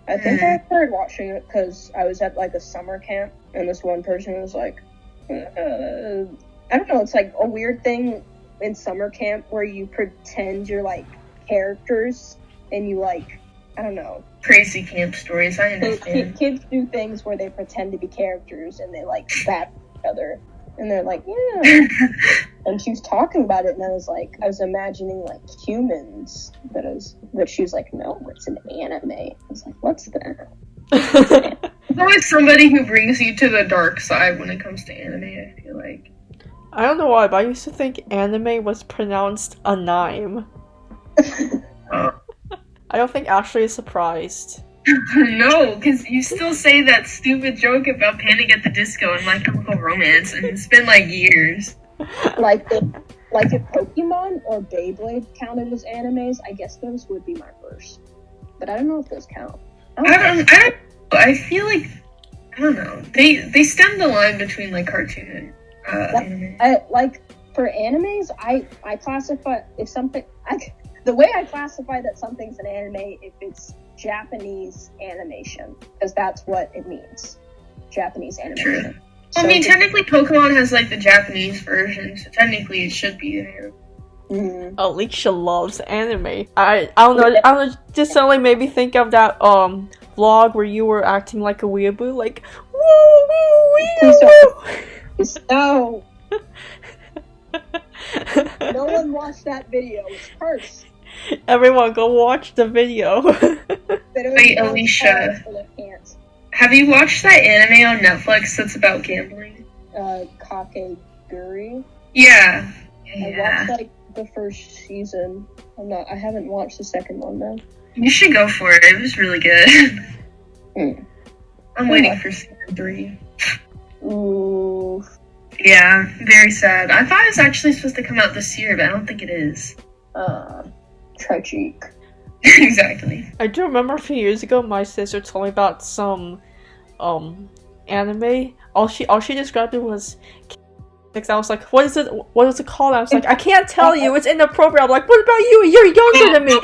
I think I started watching it because I was at like a summer camp, and this one person was like, I don't know, it's like a weird thing in summer camp where you pretend you're like characters and you like, I don't know. Crazy camp stories, I understand. Kids do things where they pretend to be characters and they like bat each other. And they're like, yeah. And she was talking about it, and I was imagining like humans. But she was like, no, it's an anime. I was like, what's that? There's always somebody who brings you to the dark side when it comes to anime, I feel like. I don't know why, but I used to think anime was pronounced anime. I don't think Ashley is surprised. No, because you still say that stupid joke about Panic at the Disco and My Chemical Romance, and it's been like years. Like if Pokemon or Beyblade counted as animes, I guess those would be my first. But I don't know if those count. I feel like, I don't know. They stem the line between like cartoon and anime. For animes, I classify if something the way I classify that something's an anime if it's Japanese animation, because that's what it means. Japanese animation. True. Well, I mean, technically Pokemon has like the Japanese version, so technically it should be there. Alicia loves anime. I don't know, just suddenly made me think of that vlog where you were acting like a weeaboo, like woo woo weeaboo. No. No one watched that video. It's cursed. Everyone go watch the video. Wait, Alicia. Have you watched that anime on Netflix that's about gambling? Kakegurui? Yeah. I watched like the first season. I haven't watched the second one though. You should go for it. It was really good. I'm waiting for season 3. Ooh. Yeah, very sad. I thought it was actually supposed to come out this year, but I don't think it is. Tragic. Exactly. I do remember a few years ago my sister told me about some anime. All she described it was I was like, what is it called? I was like, I can't tell you, it's inappropriate. I'm like, what about you? You're younger than me.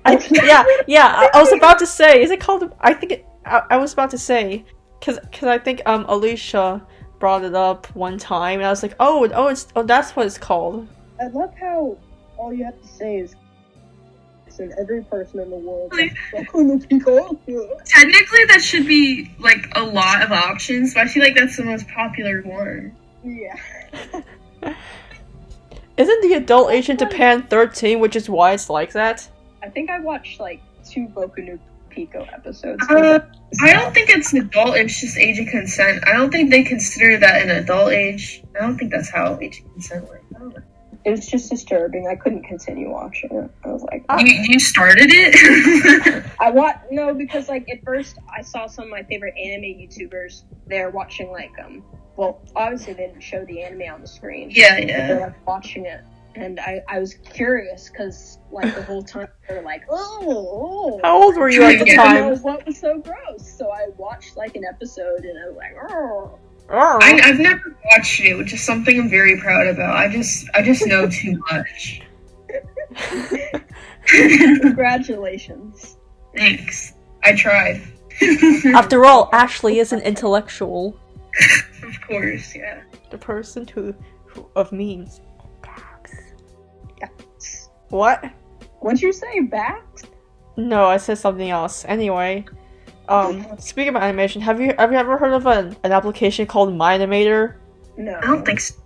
I was about to say, is it called, I was about to say, cause I think Alicia brought it up one time and I was like, oh that's what it's called. I love how all you have to say is, and every person in the world is like, technically that should be like a lot of options, but I feel like that's the most popular one. Yeah. Isn't the adult age in Japan 13, which is why it's like that? I think I watched like 2 Boku no Pico episodes. I don't think it's adult, it's just age of consent. I don't think they consider that an adult age. I don't think that's how age of consent works. I don't know. It was just disturbing. I couldn't continue watching it. I was like, You started it? No, because like at first I saw some of my favorite anime YouTubers. They're watching like well, obviously they didn't show the anime on the screen. Yeah. They're like watching it, and I was curious because like the whole time they were like, oh. How old were you at the I time? didn't know what was so gross, so I watched like an episode, and I was like, oh. I've never watched it, which is something I'm very proud about. I just know too much. Congratulations. Thanks. I tried. After all, Ashley is an intellectual. Of course, yeah. The person who of memes. Yes. What? What'd you say, backs? No, I said something else. Anyway, speaking of animation, have you ever heard of an application called MyAnimator? No. I don't think so.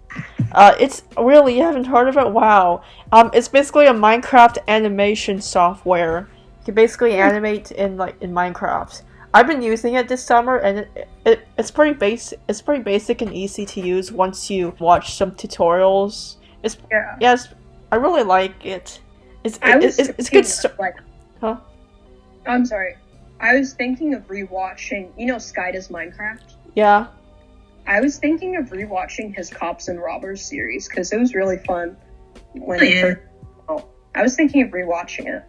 It's really, you haven't heard of it? Wow. It's basically a Minecraft animation software. You can basically animate in Minecraft. I've been using it this summer, and it's pretty basic. It's pretty basic and easy to use once you watch some tutorials. I really like it. It's good stuff. Huh? I'm sorry. I was thinking of rewatching. You know, Sky Does Minecraft. Yeah. I was thinking of rewatching his Cops and Robbers series because it was really fun when I was I was thinking of rewatching it.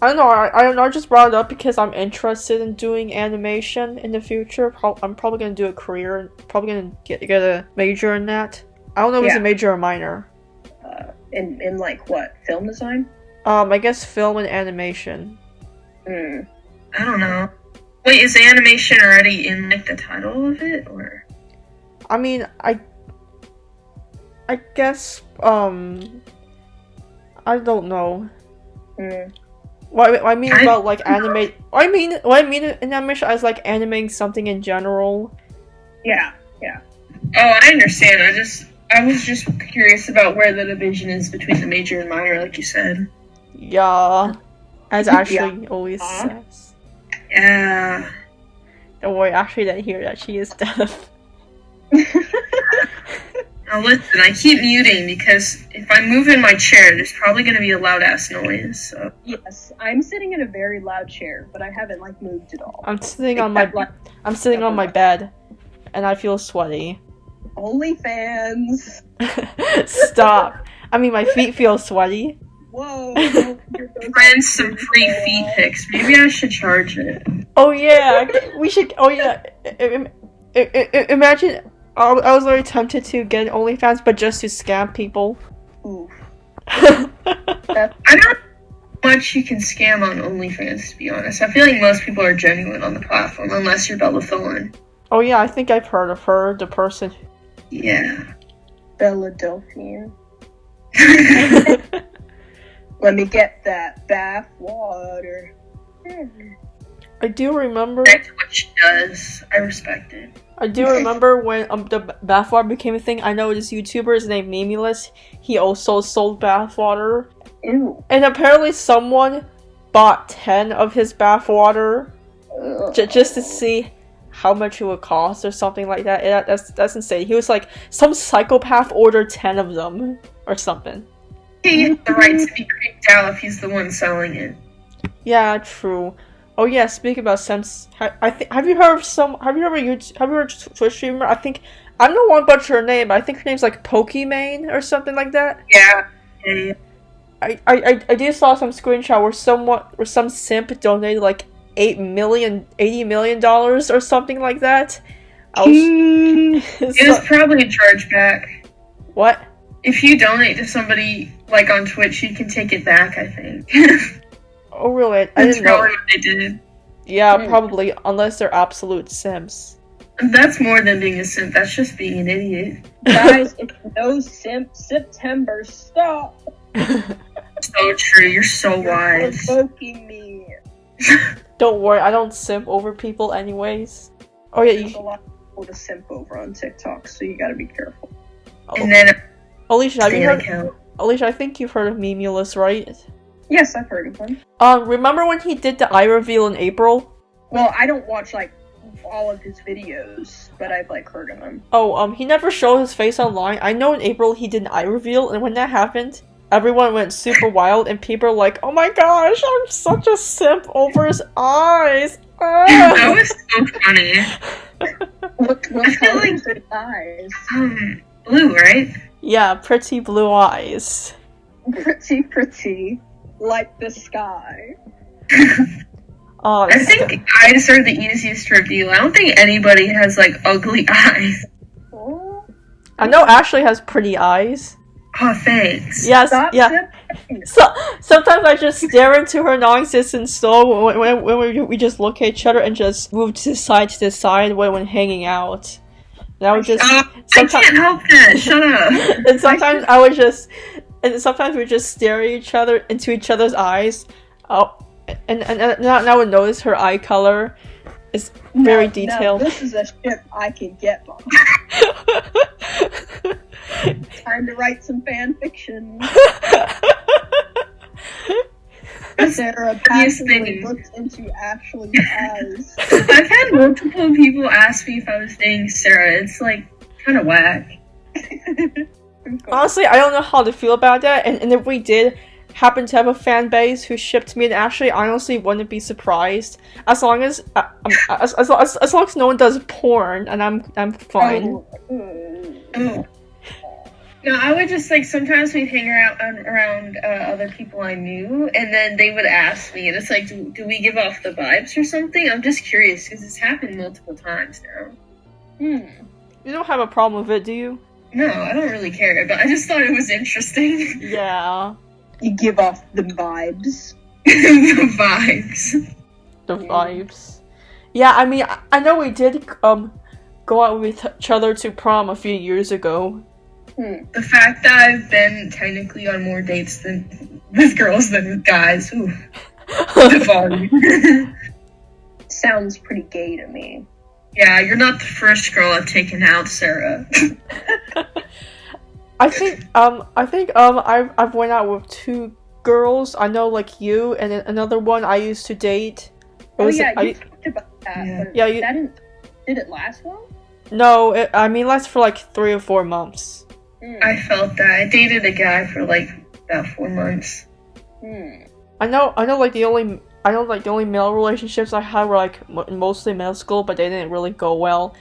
I don't know. I don't know. I just brought it up because I'm interested in doing animation in the future. I'm probably gonna do a career. Probably gonna get a major in that. I don't know if it's a major or minor. In like what? Film design? I guess film and animation. I don't know. Wait, is the animation already in like the title of it, or? I mean, I guess I don't know. What I mean about like animate. What I mean in animation is like animating something in general. Yeah. Oh, I understand. I was just curious about where the division is between the major and minor, like you said. Yeah, as Ashley always says. Yeah. Don't worry, Ashley didn't hear that. She is deaf. Now listen, I keep muting because if I move in my chair, there's probably going to be a loud ass noise. So. Yes, I'm sitting in a very loud chair, but I haven't like moved at all. I'm sitting on my bed, and I feel sweaty. OnlyFans. Stop. I mean, my feet feel sweaty. Whoa. Friends, some free feet pics. Maybe I should charge it. Oh yeah, we should. Oh yeah. Imagine. I was very tempted to get an OnlyFans, but just to scam people. Ooh. I don't know how much you can scam on OnlyFans, to be honest. I feel like most people are genuine on the platform, unless you're Bella Thorne. Oh yeah, I think I've heard of her, the person. Yeah. Philadelphia. Let me get that bath water. I do remember. That's what she does. I respect it. I do remember when the bathwater became a thing. I know this YouTuber is named Memeless. He also sold bathwater. Ew. And apparently someone bought 10 of his bathwater just to see how much it would cost or something like that. That's insane. He was like, some psychopath ordered 10 of them or something. He has the right to be creeped out if he's the one selling it. Yeah, true. Oh yeah, speaking about Sims, have you heard a Twitch streamer? I don't want to butcher her name, but I think her name's like Pokimane or something like that. Yeah. I did saw some screenshot where some simp donated like $80 million or something like that. It was probably a chargeback. What? If you donate to somebody like on Twitch, you can take it back, I think. Oh really? I That's didn't know. probably what they did. Yeah, probably, unless they're absolute simps. That's more than being a simp, that's just being an idiot. Guys, it's no simp September. Stop. So true, you're so wise. Provoking me. Don't worry, I don't simp over people anyways. Oh yeah, There's a lot of people to simp over on TikTok, so you gotta be careful. And then Alicia, have you heard? account. Alicia, I think you've heard of Memeless, right? Yes, I've heard of him. Remember when he did the eye reveal in April? Well, I don't watch like all of his videos, but I've like heard of him. Oh, he never showed his face online. I know in April he did an eye reveal, and when that happened, everyone went super wild, and people were like, "Oh my gosh, I'm such a simp over his eyes." That was so funny. What I feel color like- is his eyes? Blue, right? Yeah, pretty blue eyes. Pretty, like the sky. Oh, I think eyes are the easiest to reveal. I don't think anybody has like ugly eyes. Oh, I know Ashley has pretty eyes. Oh, thanks. Yes, stop yeah. simping. So sometimes I just stare into her non-existent soul when we just look at each other and just move to the side when hanging out. And I would just I can't help that. Shut up. and sometimes sometimes we just stare at each other into each other's eyes. Oh, and I would notice her eye color is very detailed. Now, this is a ship I can get behind. Time to write some fan fiction. Sarah passionately looks into Ashley's eyes. I've had multiple people ask me if I was dating Sarah. It's like kind of whack. Honestly, I don't know how to feel about that, and if we did happen to have a fan base who shipped me and Ashley, I honestly wouldn't be surprised. As long as as long as no one does porn, and I'm fine. Oh. Oh. No, I would just like sometimes we'd hang around other people I knew, and then they would ask me, and it's like, do we give off the vibes or something? I'm just curious because it's happened multiple times now. You don't have a problem with it, do you? No, I don't really care, but I just thought it was interesting. Yeah. You give off the vibes. The vibes. The vibes. Yeah, I mean, I know we did go out with each other to prom a few years ago. The fact that I've been technically on more dates with girls than with guys. Ooh. The volume. Sounds pretty gay to me. Yeah, you're not the first girl I've taken out, Sarah. I think I've went out with 2 girls. I know, like you, and then another one I used to date. You talked about that. Yeah, did it last long? No, it lasts for like 3 or 4 months. I felt that. I dated a guy for like about 4 months. I know. Like the only male relationships I had were like mostly middle school, but they didn't really go well.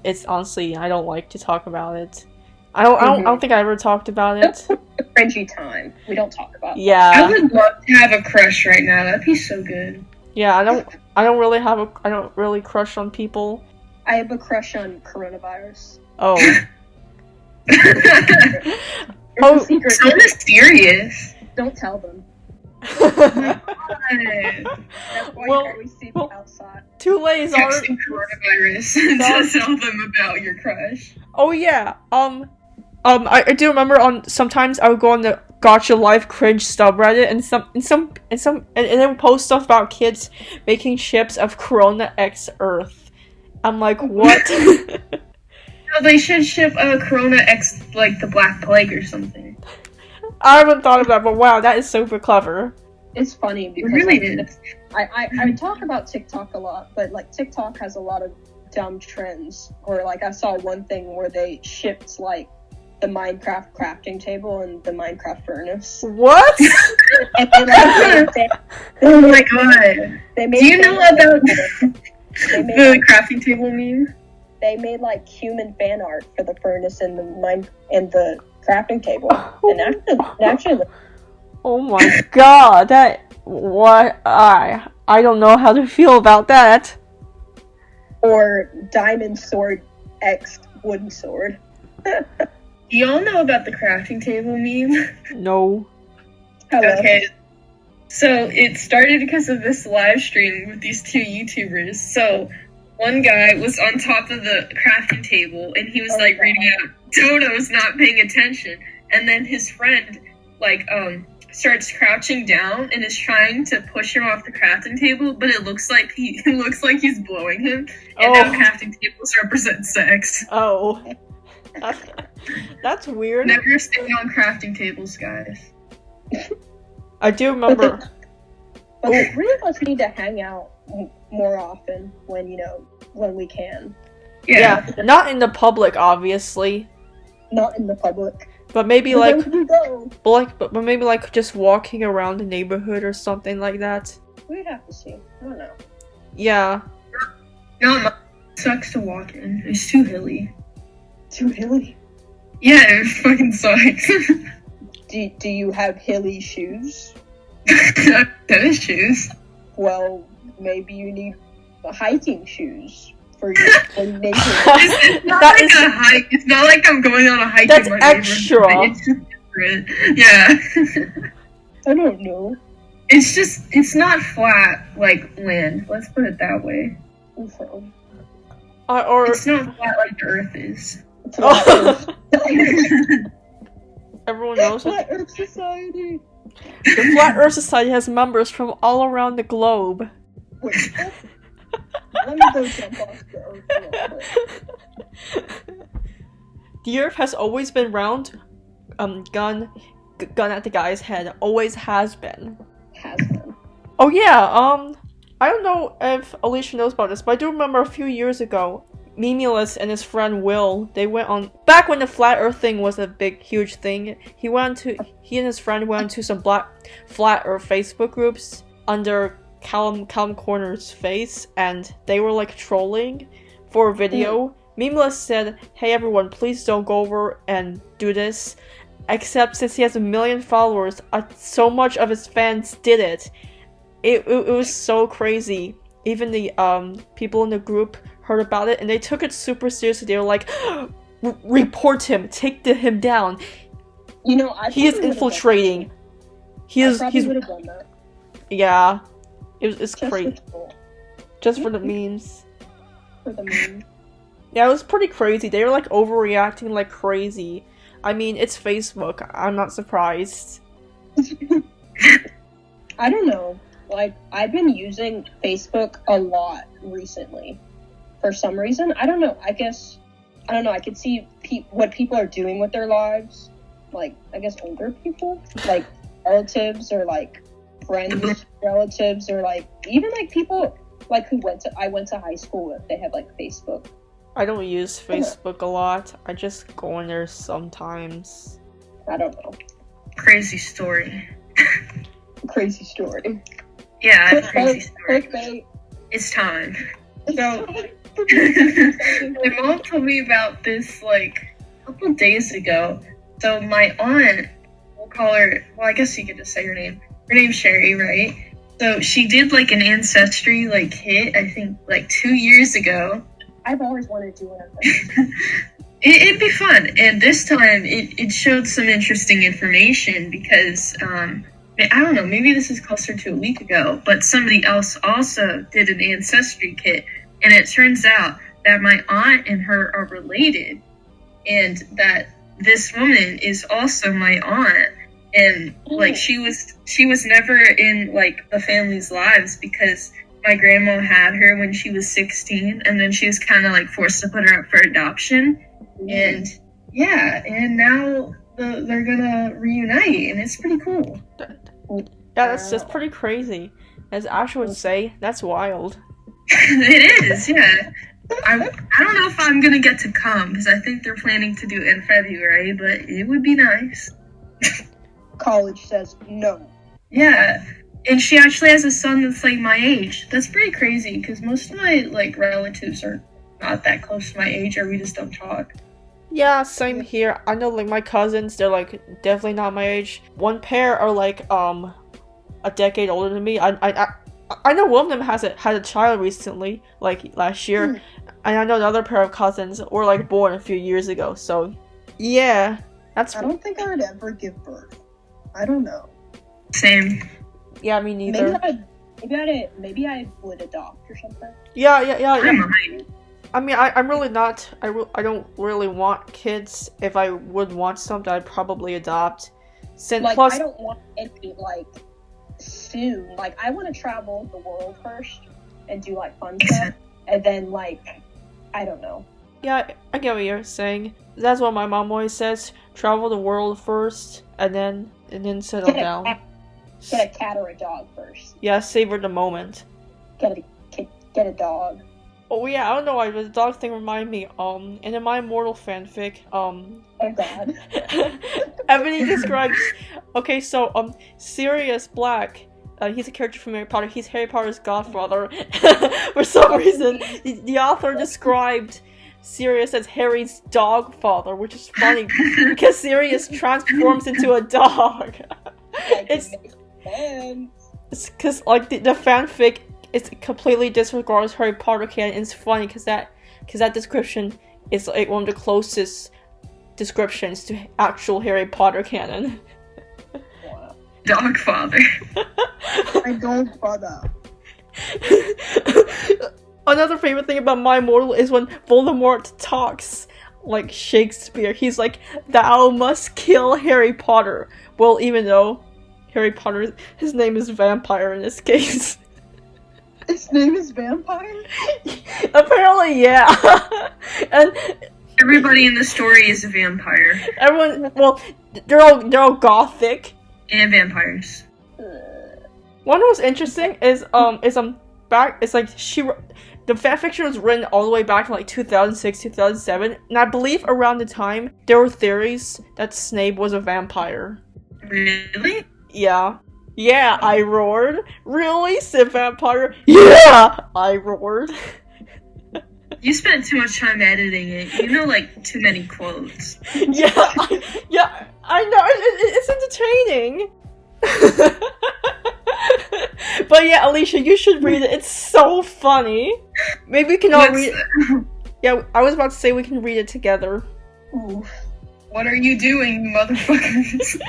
It's honestly, I don't like to talk about it. I don't think I ever talked about it. That's a cringy time. We don't talk about it. Yeah. I would love to have a crush right now. That'd be so good. Yeah, I don't really crush on people. I have a crush on coronavirus. Oh. It's a secret. So mysterious. Don't tell them. God. That's why you always see me outside. Too late, Zara. Texting coronavirus to tell them about your crush. Oh yeah. I do remember sometimes I would go on the Gotcha Life cringe subreddit and then post stuff about kids making ships of Corona X Earth. I'm like, what? No, they should ship Corona X like the Black Plague or something. I haven't thought of that, but wow, that is super clever. It's funny because It really is. I talk about TikTok a lot, but like TikTok has a lot of dumb trends. Or like I saw one thing where they shipped like the Minecraft crafting table and the Minecraft furnace. What? And Oh my god! They made Do you know about they made, the crafting table meme? They made like human fan art for the furnace and the crafting table. And actually, Oh my god, I don't know how to feel about that. or diamond sword X wooden sword. Do y'all know about the crafting table meme? No. Hello. Okay. So it started because of this live stream with these 2 YouTubers. So one guy was on top of the crafting table and he was reading out Dodo's not paying attention, and then his friend starts crouching down and is trying to push him off the crafting table, but it looks like he's blowing him, and now crafting tables represent sex. Oh. That's weird. Never stay on crafting tables, guys. I do remember. But the 3 of us need to hang out more often when we can. Yeah, not in the public, obviously. Not in the public. But maybe Where like, would we go? but maybe like just walking around the neighborhood or something like that. We'd have to see. I don't know. Yeah. No, it sucks to walk in. It's too hilly. Too hilly. Yeah, it fucking sucks. Do you have hilly shoes? Tennis shoes. Well, maybe you need hiking shoes for your nature. It's not That like is- a hike. It's not like I'm going on a hike That's in my extra. neighborhood. It's just different. Yeah. I don't know. It's not flat like land. Let's put it that way. So, Or It's not flat like the earth is. Oh. Everyone knows Flat it. Earth Society. The Flat Earth Society has members from all around the globe. Wait, what? Let me go jump off the Earth real quick. The Earth has always been round. Gun at the guy's head. Always has been. Has been. Oh yeah. I don't know if Alicia knows about this, but I do remember a few years ago, Memulus and his friend Will, they went on back when the flat Earth thing was a big, huge thing. He and his friend went to some flat Earth Facebook groups under Callum Corner's face, and they were like trolling for a video Memeless said, "Hey everyone, please don't go over and do this." Except since he has 1 million followers, so much of his fans did it. It was so crazy. Even the people in the group heard about it and they took it super seriously. They were like, report him, take him down. You know, he is infiltrating. He's would have done that. Yeah, it's Just crazy. Just for the memes. For the memes. Yeah, it was pretty crazy. They were like overreacting like crazy. I mean, it's Facebook. I'm not surprised. I don't know. Like, I've been using Facebook a lot recently. For some reason. I don't know. I don't know. I could see what people are doing with their lives. Like, I guess older people. Like, relatives or, like, friends, relatives, or, like, even, like, people, like, I went to high school with. They had, like, Facebook. I don't use Facebook a lot. I just go in there sometimes. I don't know. Crazy story. Crazy story. Yeah, crazy story. Clickbait. It's time. So, my mom told me about this, like, a couple days ago. So, my aunt, we'll call her, well, I guess you could just say her name. Her name's Sherry, right? So, she did, like, an ancestry, like, hit, I think, like, 2 years ago. I've always wanted to do one of those. It'd be fun, and this time it showed some interesting information because I don't know, maybe this is closer to a week ago, but somebody else also did an ancestry kit, and it turns out that my aunt and her are related, and that this woman is also my aunt, and like she was never in like the family's lives because my grandma had her when she was 16, and then she was kind of like forced to put her up for adoption. And yeah, and now they're gonna reunite, and it's pretty cool. Yeah, that's just pretty crazy. As Ash would say, that's wild. It is, yeah. I don't know if I'm gonna get to come, because I think they're planning to do it in February, but it would be nice. College says no. Yeah. And she actually has a son that's like my age. That's pretty crazy because most of my like relatives are not that close to my age, or we just don't talk. Yeah, same here. I know like my cousins, they're like definitely not my age. One pair are like a decade older than me. I know one of them had a child recently, like last year, and I know another pair of cousins were like born a few years ago. So yeah, that's. I don't think I would ever give birth. I don't know. Same. Yeah, me neither. Maybe I would adopt or something. Yeah. I mean, I'm really not. I don't really want kids. If I would want something, I'd probably adopt. Like, plus, I don't want any like soon. Like, I want to travel the world first and do like fun stuff, and then like, I don't know. Yeah, I get what you're saying. That's what my mom always says: travel the world first, and then settle down. Get a cat or a dog first. Yeah, savor the moment. Get a dog. Oh yeah, I don't know why, but the dog thing reminded me. In the My Immortal fanfic, Oh God. Ebony describes. Okay, so Sirius Black. He's a character from Harry Potter. He's Harry Potter's godfather. For some reason, the author described Sirius as Harry's dog father, which is funny because Sirius transforms into a dog. It's because like the fanfic, it completely disregards Harry Potter canon. And it's funny because that description is like one of the closest descriptions to actual Harry Potter canon. Wow. Dog father. My dog father. Another favorite thing about My Immortal is when Voldemort talks like Shakespeare. He's like, "Thou must kill Harry Potter." Well, even though Harry Potter, his name is Vampire in this case. His name is Vampire? Apparently, yeah. And everybody in the story is a vampire. Everyone, well, they're all gothic. And vampires. One was interesting is back. It's like the fanfiction was written all the way back in like 2006, 2007, and I believe around the time there were theories that Snape was a vampire. Really? Yeah. Yeah, I roared. Really, said Vampire? Yeah, I roared. You spent too much time editing it. You know, like, too many quotes. Yeah, I know. It's entertaining. But yeah, Alicia, you should read it. It's so funny. Maybe we can all read it. Yeah, I was about to say we can read it together. Ooh. What are you doing, you motherfuckers?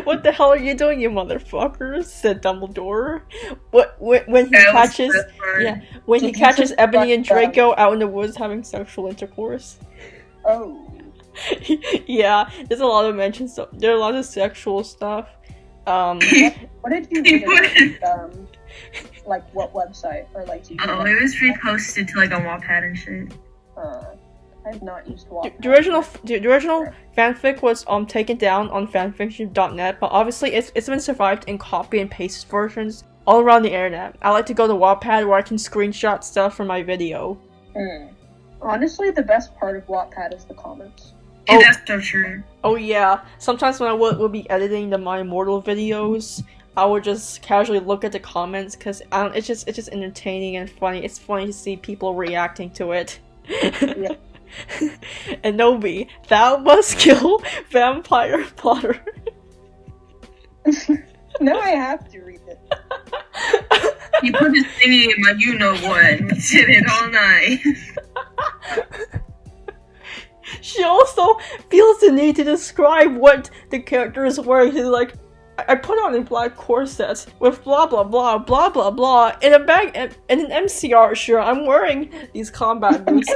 What the hell are you doing, you motherfuckers? Said Dumbledore. When he catches Ebony and Draco out in the woods having sexual intercourse. Oh. Yeah, there's a lot of mentions. There are a lot of sexual stuff. What did you read about, like, what website? Or, like, do you it was reposted to, like, a Wattpad and shit. I've not used Wattpad. The original fanfic was taken down on fanfiction.net, but obviously it's been survived in copy and paste versions all around the internet. I like to go to Wattpad where I can screenshot stuff from my video. Honestly, the best part of Wattpad is the comments. Yeah, that's so true. Oh yeah, sometimes when I would be editing the My Immortal videos, I would just casually look at the comments because it's just entertaining and funny. It's funny to see people reacting to it. Yeah. And Nobi, thou must kill Vampire Potter. No, I have to read it. He put his thingy in my you-know-what. We did it all night. She also feels the need to describe what the character is wearing. She's like, I put on a black corset with blah blah blah blah blah blah in a bag and an MCR shirt. I'm wearing these combat boots.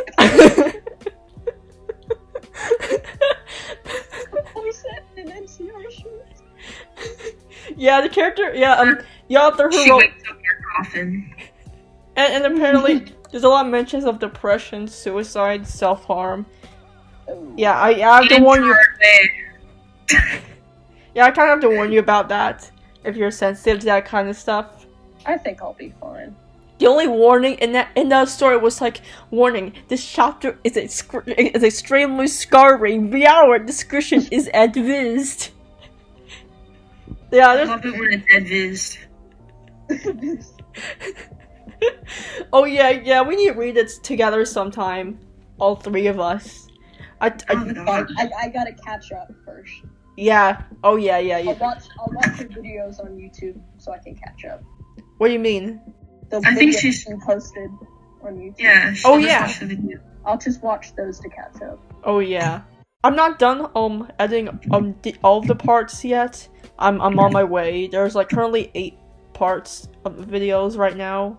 Yeah, the character. Yeah, the author who She wrote. wakes up in your coffin. And apparently, there's a lot of mentions of depression, suicide, self-harm. Yeah, I have to warn you. Yeah, I kind of have to warn you about that if you're sensitive to that kind of stuff. I think I'll be fine. The only warning in that story was like, warning: this chapter is extremely scarring. Viewer discretion is advised. Yeah, I love it when it's advised. Oh yeah, we need to read it together sometime. All three of us. I gotta catch up first. Yeah. Oh yeah. I'll watch your videos on YouTube so I can catch up. What do you mean? I think she's been posted on YouTube. Yeah. Oh yeah. I'll just watch those to catch up. Oh yeah. I'm not done editing all of the parts yet. I'm on my way. There's like currently 8 parts of the videos right now.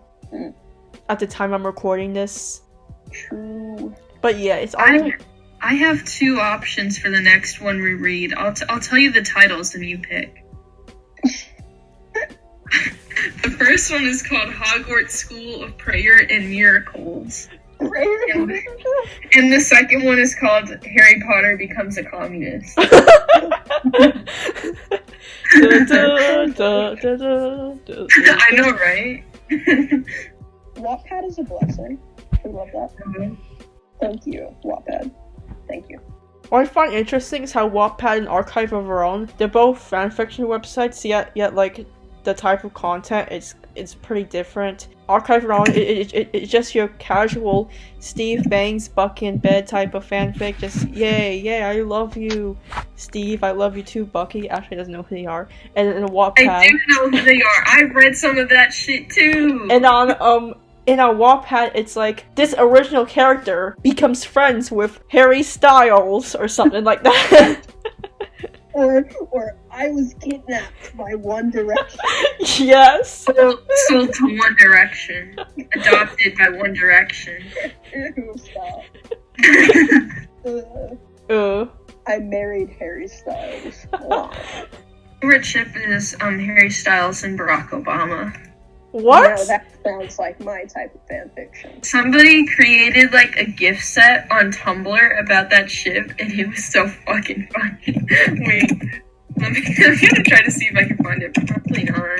At the time I'm recording this. True. But yeah, it's all. I have 2 options for the next one we read. I'll tell you the titles and you pick. The first one is called Hogwarts School of Prayer and Miracles. And the second one is called Harry Potter Becomes a Communist. I know, right? Wattpad is a blessing. I love that. Thank you, Wattpad. Thank you. What I find interesting is how Wattpad and Archive of Our Own, they're both fanfiction websites, yet like the type of content it's pretty different. Archive of Our Own, it's just your casual Steve bangs Bucky in bed type of fanfic. Just yay, I love you, Steve. I love you too, Bucky. Actually, doesn't know who they are. And in Wattpad, I do know who they are. I've read some of that shit too. And on in our Wattpad, it's like, this original character becomes friends with Harry Styles, or something like that. or I was kidnapped by One Direction. Yes! Sold to One Direction. Adopted by One Direction. Stop. I married Harry Styles. Favorite ship is Harry Styles and Barack Obama. What? No, that sounds like my type of fanfiction. Somebody created like a gift set on Tumblr about that ship, and it was so fucking funny. Wait, I'm gonna try to see if I can find it. Probably not.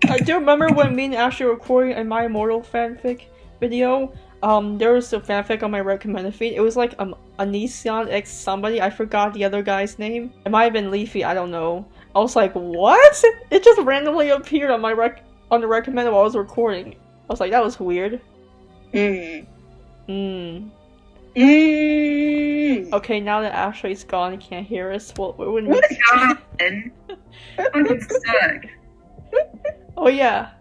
I do remember when me and Ashley were recording a My Immortal fanfic video. There was a fanfic on my recommended feed. It was like a Nissan X somebody. I forgot the other guy's name. It might have been Leafy. I don't know. I was like, what? It just randomly appeared on the recommended while I was recording. I was like, that was weird. Okay, now that Ashley's gone and can't hear us, well, we wouldn't. What happened? Fucking suck. Oh yeah,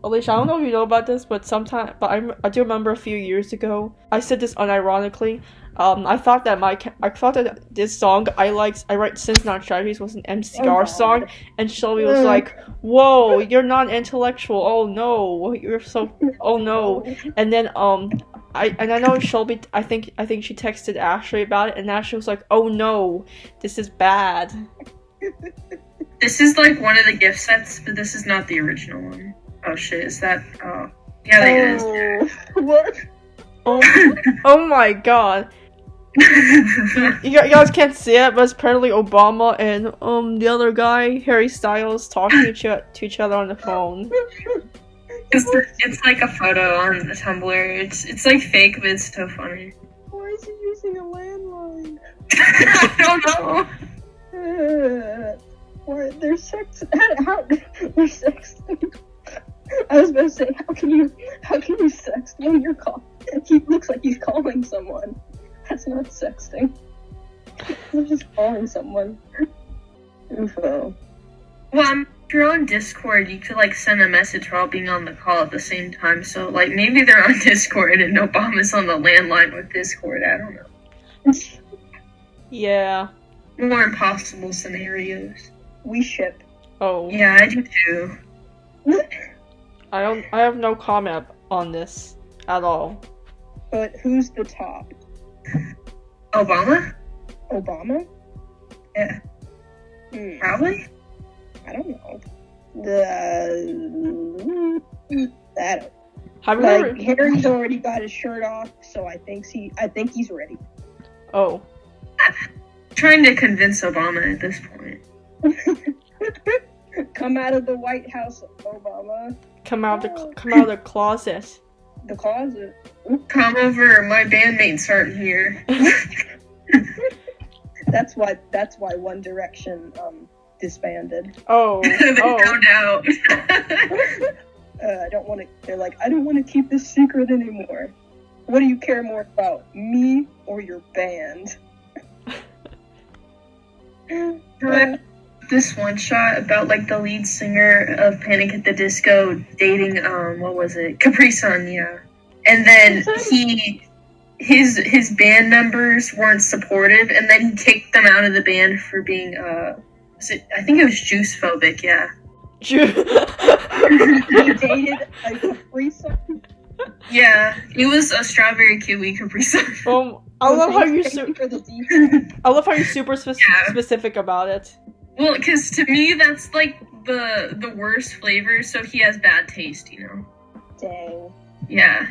Alicia, I don't know if you know about this, but I do remember a few years ago, I said this unironically. I thought that this song I write Sins Not Strategies was an MCR song, and Shelby was like, "Whoa, you're not intellectual. Oh no, you're so. Oh no." And then I know Shelby. I think she texted Ashley about it, and Ashley was like, "Oh no, this is bad." This is like one of the gift sets, but this is not the original one. Oh shit, is that? Oh, yeah, it is. What? Oh my god. You guys can't see it, but it's apparently Obama and the other guy, Harry Styles, talking to each other on the phone. It's like a photo on the Tumblr. It's like fake, but it's so funny. Why is he using a landline? I don't know. Why they're sex? How they're sexting? I was about to say, how can you sext when you're calling? He looks like he's calling someone. That's not sexting. He's just calling someone. UFO. Well, if you're on Discord, you could like send a message while being on the call at the same time. So like maybe they're on Discord and Obama's on the landline with Discord. I don't know. Yeah. More impossible scenarios. We ship. Oh. Yeah, I do too. I have no comment on this at all. But who's the top? Obama? Obama? Yeah. Probably? I don't know. That. Have you Like ever... Harry's already got his shirt off, so I think he's ready. Oh. Trying to convince Obama at this point. Come out of the White House, Obama. Come out of the closet. The closet. Come over, my bandmates aren't here. That's why One Direction disbanded. Oh. They found out. I don't want to. They're like, I don't want to keep this secret anymore. What do you care more about, me or your band? This one shot about like the lead singer of Panic at the Disco dating what was it? Capri Sun, yeah. And then his band members weren't supportive, and then he kicked them out of the band for being I think it was juice phobic, yeah. He dated a Capri Sun. Yeah, it was a strawberry kiwi Capri Sun. I love how you're super Yeah. specific about it. Well, because to me that's like the worst flavor, so he has bad taste, you know. Dang. Yeah.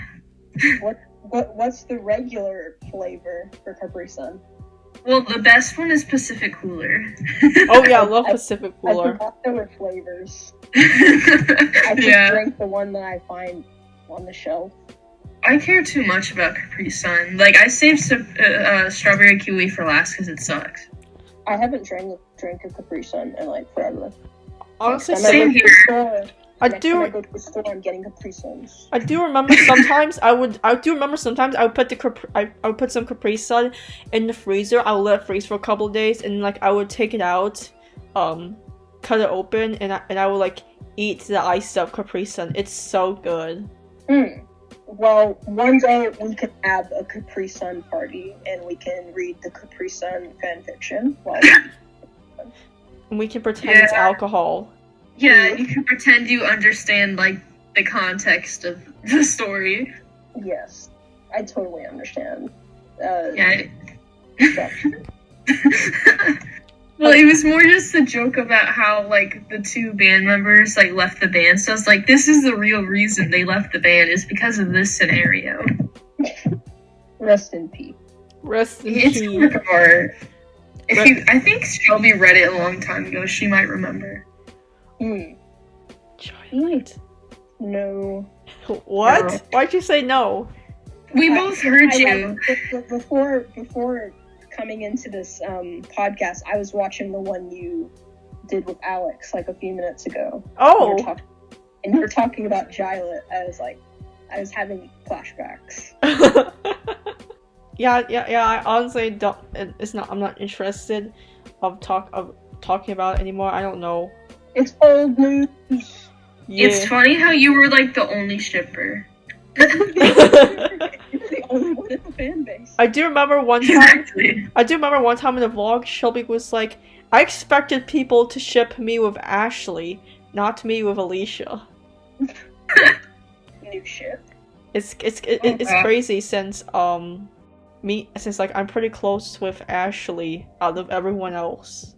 What's the regular flavor for Capri Sun? Well, the best one is Pacific Cooler. Oh yeah, I love Pacific I Cooler. forgot there were flavors. I just Yeah. drink the one that I find on the shelf. I care too much about Capri Sun. Like, I saved strawberry kiwi for last because it sucks. I haven't drank a Capri Sun in like forever. Honestly, Same here. Next time I go to the store, I'm getting Capri Suns. I do remember sometimes I would put some Capri Sun in the freezer. I would let it freeze for a couple of days, and like I would take it out, cut it open, and I would like eat the iced up Capri Sun. It's so good. Well, one day we can have a Capri Sun party, and we can read the Capri Sun fanfiction. And we can pretend it's alcohol. Yeah, you can pretend you understand, like, the context of the story. Yes, I totally understand. Yeah. Well, it was more just a joke about how, like, the two band members, like, left the band. So I was like, this is the real reason they left the band, is because of this scenario. Rest in peace. It's a work of art. I think Shelby read it a long time ago. She might remember. Giant. No. What? No. Why'd you say no? We both heard you. Before coming into this podcast, I was watching the one you did with Alex like a few minutes ago. Oh. And you were talking about Gilet. I was having flashbacks. Yeah. I honestly don't. It's not. I'm not interested of talking about it anymore. I don't know. It's old news. Yeah. It's funny how you were like the only shipper. You're the only one in the fan base. I do remember one time. Exactly. I do remember one time in the vlog, Shelby was like, "I expected people to ship me with Ashley, not me with Alicia." New ship. It's Okay. crazy since like I'm pretty close with Ashley out of everyone else,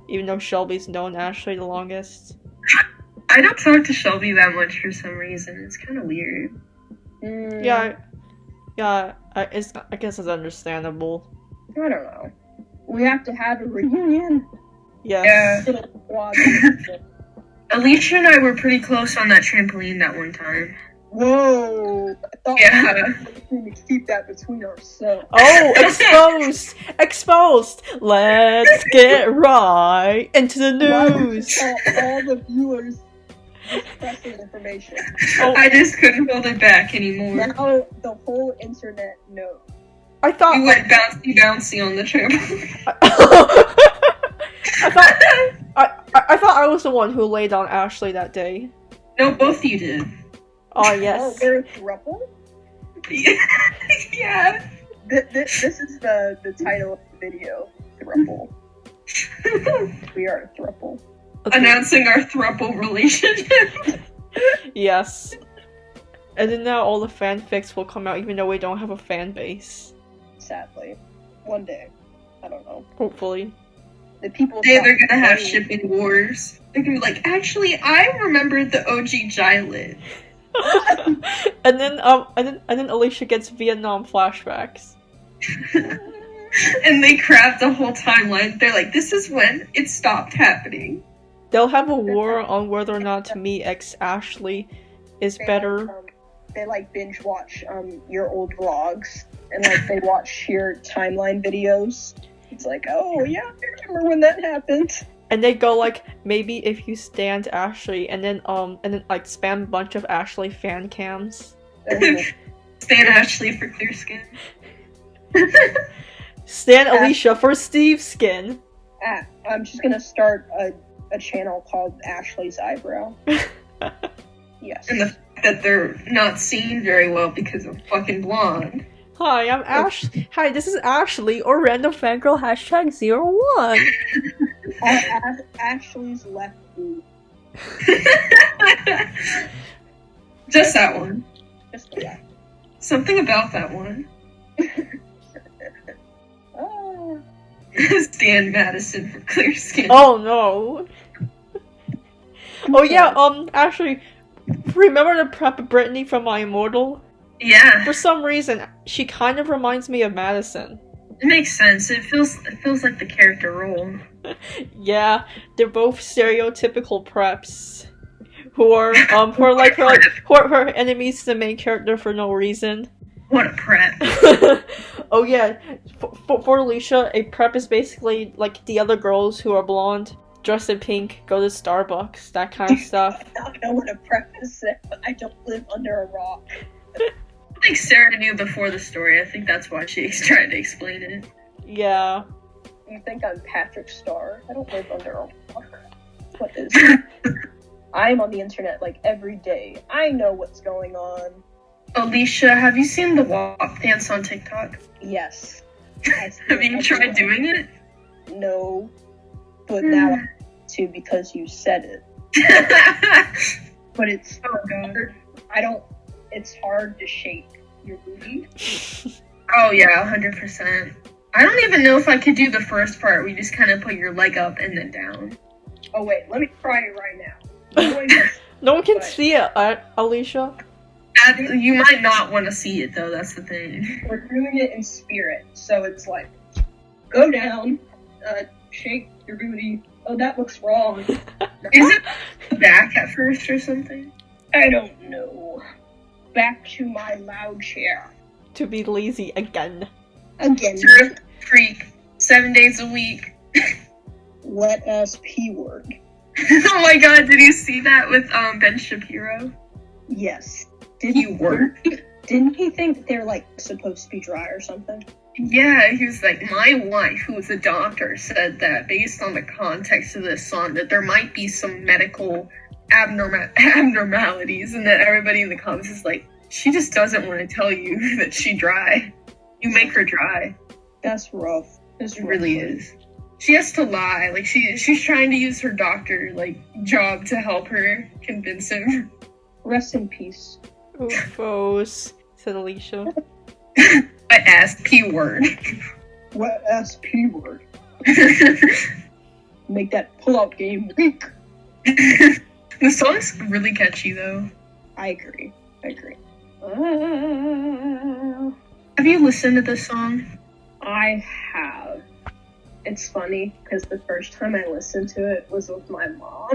even though Shelby's known Ashley the longest. I don't talk to Shelby that much for some reason. It's kind of weird. Yeah, I guess it's understandable. I don't know. We have to have a reunion. Yes. Yeah. Alicia and I were pretty close on that trampoline that one time. Whoa! I thought Yeah. we were going to keep that between ourselves. Oh, exposed! Let's get right into the news. All the viewers pressing information. Oh. I just couldn't hold it back anymore. Now the whole internet knows. I thought We went bouncy on the trampoline. I thought I was the one who laid on Ashley that day. No, both of you did. Oh Oh, yes. we're a throuple? Yeah. This is the title of the video. Throuple. We are a throuple. Announcing our throuple relationship. Yes. And then now all the fanfics will come out even though we don't have a fan base. Sadly. One day. I don't know. Hopefully. The people They're gonna have stop- shipping wars. They're gonna be like, actually, I remember the OG Gilet. and then Alicia gets Vietnam flashbacks. And they craft a whole timeline. They're like, this is when it stopped happening. They'll have a war on whether or not me ex Ashley is they better. They like binge watch your old vlogs and like they watch your timeline videos. It's like, oh yeah, I remember when that happened. And they go like, maybe if you stand Ashley, and then like spam a bunch of Ashley fan cams. Stan Ashley for clear skin. Stan Alicia for Steve skin. I'm just gonna start a channel called Ashley's Eyebrow. Yes. And the fact that they're not seen very well because of fucking blonde. Hi, I'm Ash. Hi, this is Ashley or random fangirl #01. Ashley's left boob. Just that one. Just that. Something about that one. Oh. Stan Madison for clear skin. Oh no. Oh yeah, actually, remember the prep Brittany from My Immortal? Yeah, For some reason, she kind of reminds me of Madison. it makes sense. It feels like the character role. Yeah, they're both stereotypical preps who are her enemies to the main character for no reason. What a prep. Oh yeah, for Alicia, a prep is basically like the other girls who are blonde, dressed in pink, go to Starbucks, that kind of stuff. I don't know what a prep is, but I don't live under a rock. I think Sarah knew before the story. I think that's why she's trying to explain it. Yeah. You think I'm Patrick Starr? I don't live under a rock. What is I'm on the internet like every day. I know what's going on. Alicia, have you seen the WAP dance on TikTok? Yes. Have you tried doing it? No. But now I have to because you said it. But it's Oh god. it's hard to shake your booty. Oh yeah, 100%. I don't even know if I could do the first part. We just kind of put your leg up and then down. Oh wait, let me try it right now. No one can see it, Alicia. You might not want to see it though, that's the thing. We're doing it in spirit, so it's like, go down, shake your booty. Oh, that looks wrong. Is it back at first or something? I don't know. Back to my loud chair. To be lazy again. Again. You're a freak. 7 days a week. Wet ass P word. Oh my god, did you see that with Ben Shapiro? Yes. You were. Didn't he think they're like supposed to be dry or something? Yeah, he was like, my wife, who was a doctor, said that based on the context of this song, that there might be some medical abnormalities, and that everybody in the comments is like, she just doesn't want to tell you that she dry. You make her dry. That's rough. It really is. She has to lie. Like, she's trying to use her doctor, like, job to help her convince him. Rest in peace. Oofos, said Alicia. Wet ass P word. Wet ass P word. Make that pull-out game weak. The song's really catchy, though. I agree. Have you listened to this song? I have. It's funny, because the first time I listened to it was with my mom.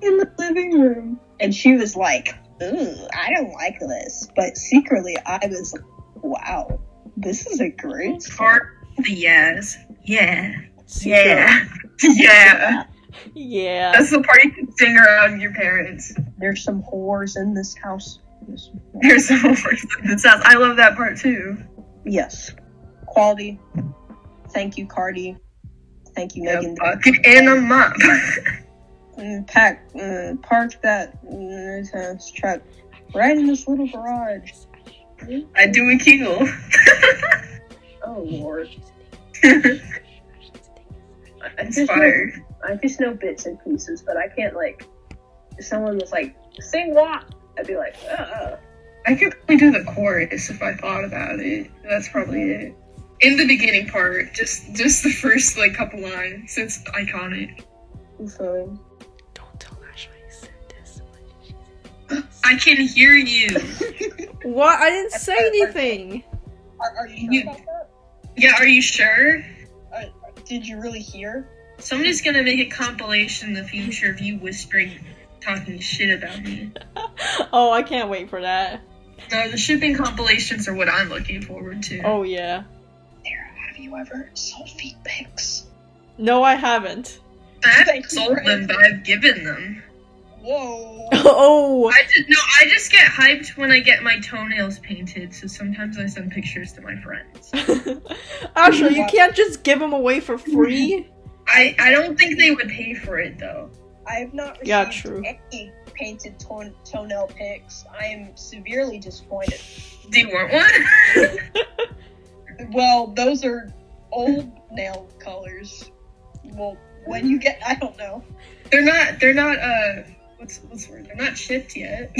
In the living room. And she was like, ooh, I don't like this. But secretly, I was like, wow, this is a great song. Part the yes. Yeah. Yeah. Yeah. Yeah. That's the part you can sing around your parents. There's some whores in this house. There's some whores in this house. I love that part too. Yes. Quality. Thank you, Cardi. Thank you, Megan. Bucket and a mop. Park that truck right in this little garage. I do a Kegel. Oh, Lord. Inspired. I just know bits and pieces, but I can't, like, if someone was like, sing what? I'd be like, I could probably do the chorus if I thought about it. That's probably it. In the beginning part, just the first, like, couple lines. It's iconic. So, Don't tell Ashley I said this. I can hear you. What? I didn't say anything. are you sure about that? Yeah, are you sure? Did you really hear? Somebody's gonna make a compilation in the future of you whispering, talking shit about me. Oh, I can't wait for that. No, the shipping compilations are what I'm looking forward to. Oh, yeah. Sarah, have you ever sold feet pics? No, I haven't. I haven't sold them, but I've given them. Whoa. Oh! I just get hyped when I get my toenails painted, so sometimes I send pictures to my friends. Ashley, you can't just give them away for free? I don't think they would pay for it, though. I have not received any painted toenail pics. I am severely disappointed. Do you want one? Well, those are old nail colors. Well, when you get, I don't know. They're not, what's the word? They're not chipped yet.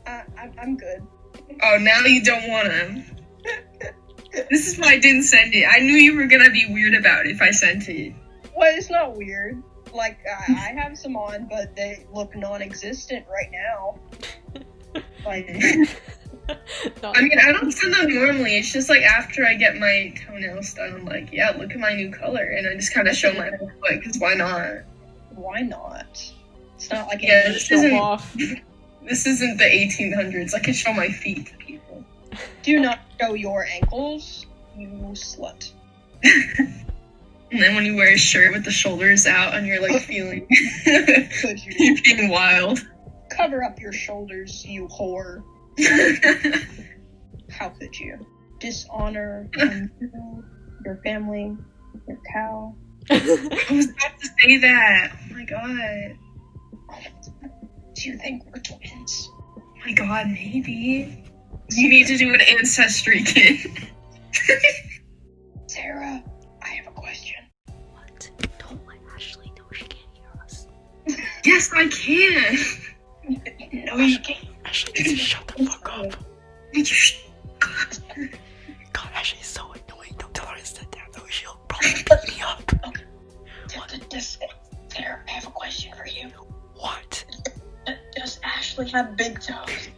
I'm good. Oh, now you don't want them. This is why I didn't send it. I knew you were gonna be weird about it if I sent it. Well, it's not weird. Like, I have some on, but they look non-existent right now. Like, No. I mean, I don't send them normally. It's just like after I get my toenails done, I'm like, yeah, look at my new color. And I just kind of show my whole foot, because why not? why not? It's not like Yeah, it this Show isn't, off. this isn't the 1800s. I can show my feet to people. do not show your ankles, you slut. And then when you wear a shirt with the shoulders out and you're like feeling Could you you're being wild. cover up your shoulders, you whore? How could you dishonor your family, your cow? I was about to say that. Oh my god. Do you think we're twins? Oh my god, maybe. You need to do an ancestry kit. Sarah, I have a question. What? Don't let Ashley know she can't hear us. Yes, I can. No, you can't. Ashley needs to shut the fuck up. God, Ashley's so annoying. Don't tell her I said that, though. She'll probably beat me up. Sarah, I have a question for you. What? Does Ashley have big toes?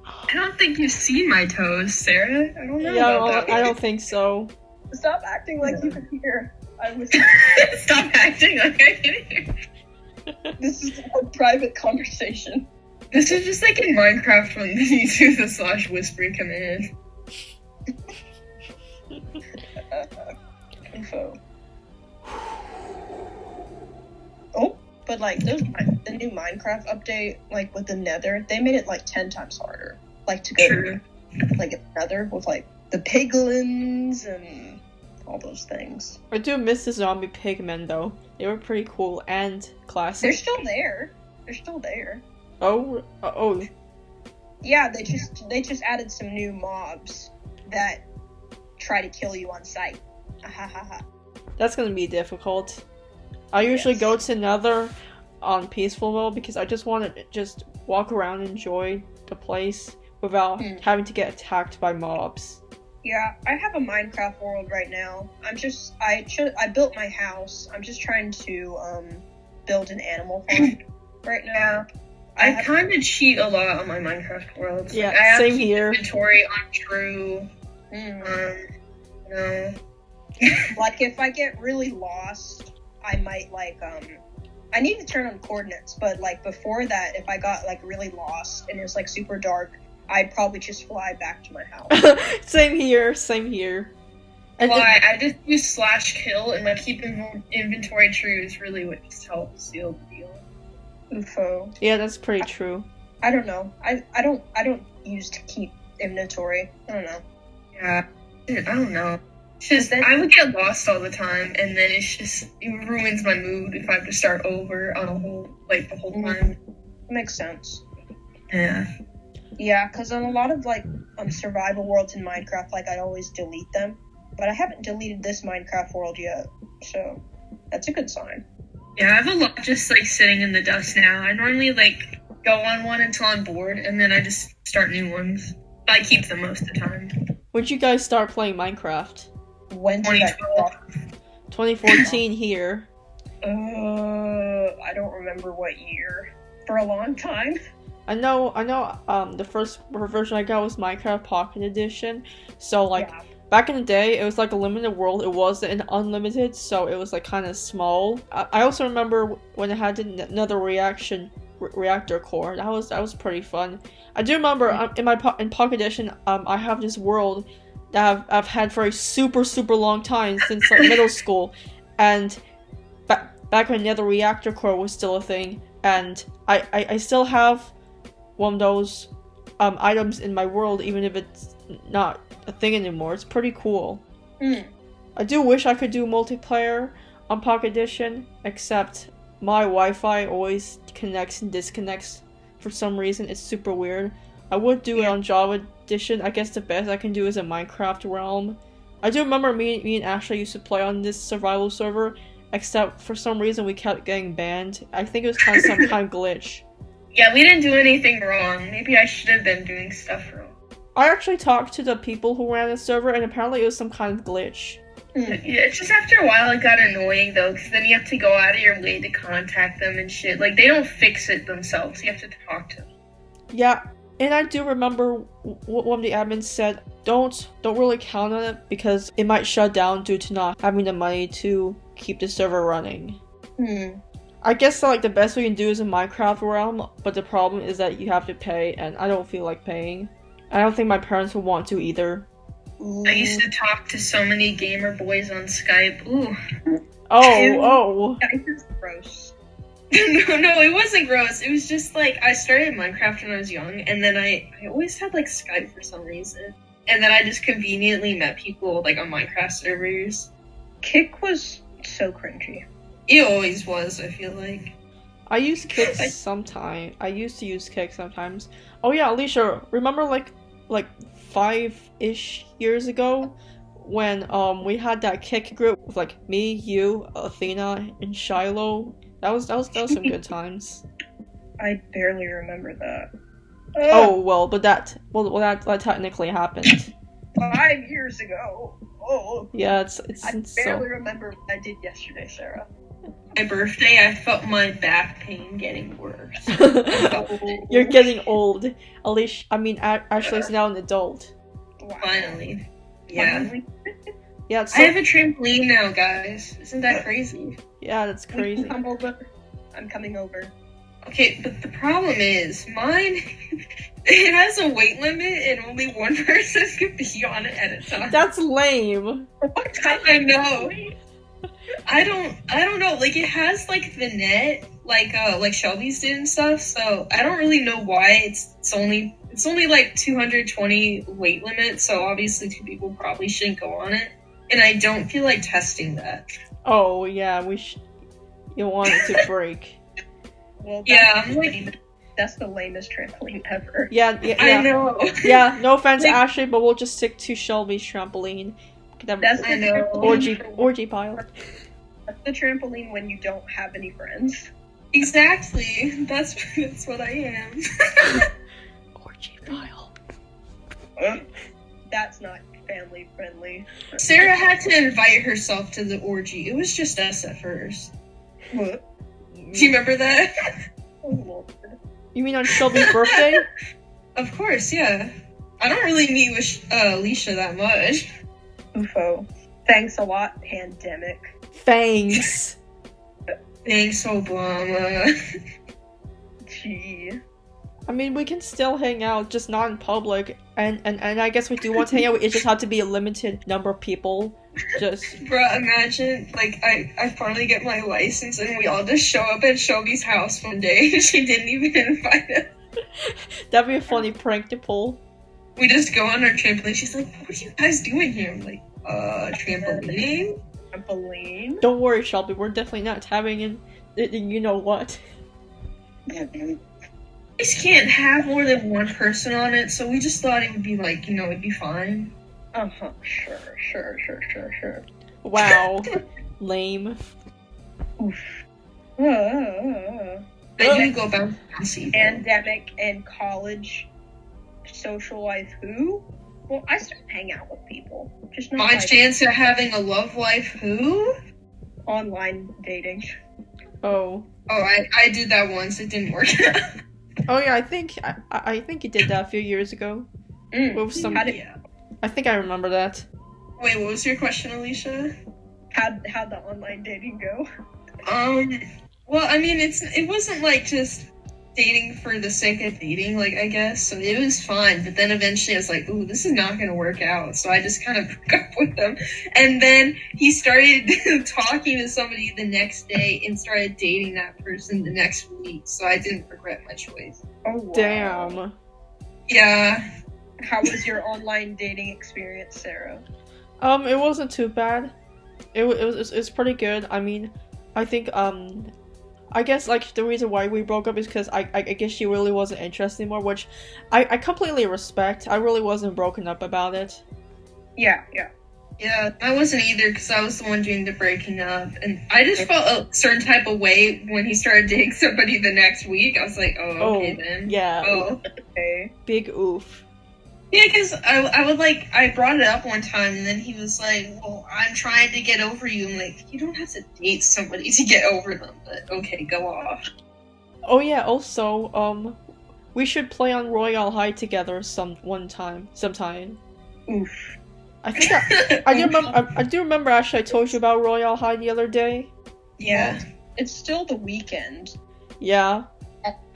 I don't think you've seen my toes, Sarah. I don't know Yeah, about that. I don't think so. Stop acting like you can hear. I was. Stop acting like I can hear. This is a private conversation. This is just like in Minecraft when you do the /whisper command. Info. Oh, but like the new Minecraft update, like with the Nether, they made it like 10 times harder. Like to go to like Nether with like the piglins and all those things. I do miss the zombie pigmen though. They were pretty cool and classic. They're still there. They're still there. Oh. Yeah, they just added some new mobs that try to kill you on sight. That's gonna be difficult. I usually go to Nether on peaceful mode because I just want to just walk around and enjoy the place without having to get attacked by mobs. Yeah, I have a Minecraft world right now. I built my house. I'm just trying to build an animal farm right now. I kind of cheat a lot on my Minecraft worlds. Yeah, like, I have same here. Inventory on true. Like if I get really lost, I might like I need to turn on coordinates, but like before that, if I got like really lost and it was like super dark, I'd probably just fly back to my house. Same here. And I just use /kill and like keep inventory true is really what just helps seal the deal. UFO. Yeah, that's pretty true. I don't know. I don't use to keep inventory. I don't know. Yeah, dude, I don't know. It's just I would get lost all the time, and then it ruins my mood if I have to start over on the whole time. Makes sense. Yeah. Yeah, because on a lot of like survival worlds in Minecraft, like I always delete them, but I haven't deleted this Minecraft world yet, so that's a good sign. Yeah, I have a lot just like sitting in the dust now. I normally like go on one until I'm bored, and then I just start new ones. I keep them most of the time. When'd you guys start playing Minecraft? When did that 2014 here. I don't remember what year. For a long time. I know, the first version I got was Minecraft Pocket Edition, so like, back in the day, it was like a limited world, it wasn't an unlimited, so it was like kind of small. I also remember when it had another reactor core, that was pretty fun. I do remember, in Pocket Edition, I have this world that I've had for a super long time, since like middle school, and back when Nether reactor core was still a thing, and I still have one of those items in my world, even if it's not a thing anymore. It's pretty cool. I do wish I could do multiplayer on Pocket Edition, except my Wi-Fi always connects and disconnects for some reason. It's super weird. I would do it on Java Edition. I guess the best I can do is a Minecraft realm. I do remember me and Ashley used to play on this survival server, except for some reason we kept getting banned. I think it was kind of some kind of glitch. Yeah, we didn't do anything wrong. Maybe I should have been doing stuff wrong. I actually talked to the people who ran the server, and apparently it was some kind of glitch. Yeah, it's just after a while it got annoying though, because then you have to go out of your way to contact them and shit. Like, they don't fix it themselves. You have to talk to them. Yeah, and I do remember one of the admins said, don't really count on it because it might shut down due to not having the money to keep the server running. I guess like the best we can do is a Minecraft realm, but the problem is that you have to pay, and I don't feel like paying. I don't think my parents would want to either. I used to talk to so many gamer boys on Skype. Ooh. Oh. Skype is gross. No, it wasn't gross. It was just like, I started Minecraft when I was young, and then I always had like Skype for some reason. And then I just conveniently met people like on Minecraft servers. Kick was so cringy. It always was, I feel like. I use Kick sometimes. I used to use Kick sometimes. Oh yeah, Alicia, remember like 5-ish years ago when we had that Kick group with like me, you, Athena, and Shiloh? That was some good times. I barely remember that. Oh well, but that technically happened. 5 years ago. Oh. Yeah, it's I barely remember what I did yesterday, Sarah. My birthday, I felt my back pain getting worse. You're getting old. Alicia, Ashley's now an adult. Wow. Finally. Yeah. Finally? Yeah, I have a trampoline now, guys. Isn't that crazy? Yeah, that's crazy. Come over. I'm coming over. Okay, but the problem is, mine, it has a weight limit and only one person can be on it at a time. That's lame. What kind I know. I don't know. Like, it has, like, the net, like Shelby's did and stuff. So I don't really know why it's only like 220 weight limit. So obviously 2 people probably shouldn't go on it, and I don't feel like testing that. Oh yeah, you want it to break. Well, Yeah, I'm like, that's the lamest trampoline ever. Yeah. I know. Yeah, no offense, Like- Ashley, but we'll just stick to Shelby's trampoline. That's the I know. Orgy pile. That's the trampoline when you don't have any friends. Exactly. That's what I am. Orgy pile. That's not family friendly. Sarah had to invite herself to the orgy. It was just us at first. What? Do you remember that? Oh, Lord. You mean on Shelby's birthday? Of course, yeah. I don't really meet with Alicia that much. UFO. Thanks a lot, pandemic. Thanks. Thanks, Obama. Gee. I mean, we can still hang out, just not in public. And I guess we do want to hang out. It just have to be a limited number of people. Just Bruh, imagine, like, I finally get my license and we all just show up at Shelby's house one day. She didn't even invite us. that'd be a funny prank to pull. We just go on our trampoline. She's like, what are you guys doing here? I'm like, trampoline? Trampoline. Don't worry, Shelby. We're definitely not having an. You know what? We just can't have more than one person on it, so we just thought it would be like, it'd be fine. Uh-huh. Sure. Wow. Lame. Oof. Then you go bounce and see. Pandemic and college social life who? Well, I still hang out with people. Just not My like chance of having a love life who? online dating. Oh. Oh, I did that once. It didn't work out. Oh yeah, I think you did that a few years ago. With some. How did- Yeah. I think I remember that. Wait, what was your question, Alicia? How'd the online dating go? Well, I mean, it wasn't like just dating for the sake of dating, like, I guess, so it was fun, but then eventually I was like, ooh, this is not gonna work out, so I just kind of broke up with him, and then he started talking to somebody the next day and started dating that person the next week, so I didn't regret my choice. Oh, wow. Damn. Yeah. How was your online dating experience, Sarah? It wasn't too bad. It's pretty good. I mean, I think I guess like the reason why we broke up is because I guess she really wasn't interested anymore, which I completely respect. I really wasn't broken up about it. Yeah. Yeah, I wasn't either because I was the one doing the breaking up, and I just felt a certain type of way when he started dating somebody the next week. I was like, oh, okay then. Yeah. Oh. Okay. Big oof. Yeah, because I brought it up one time, and then he was like, well, I'm trying to get over you. I'm like, you don't have to date somebody to get over them, but okay, go off. Oh yeah. Also, we should play on Royale High together sometime. Oof. I think I do remember. Actually, I told you about Royale High the other day. Yeah. It's still the weekend. Yeah.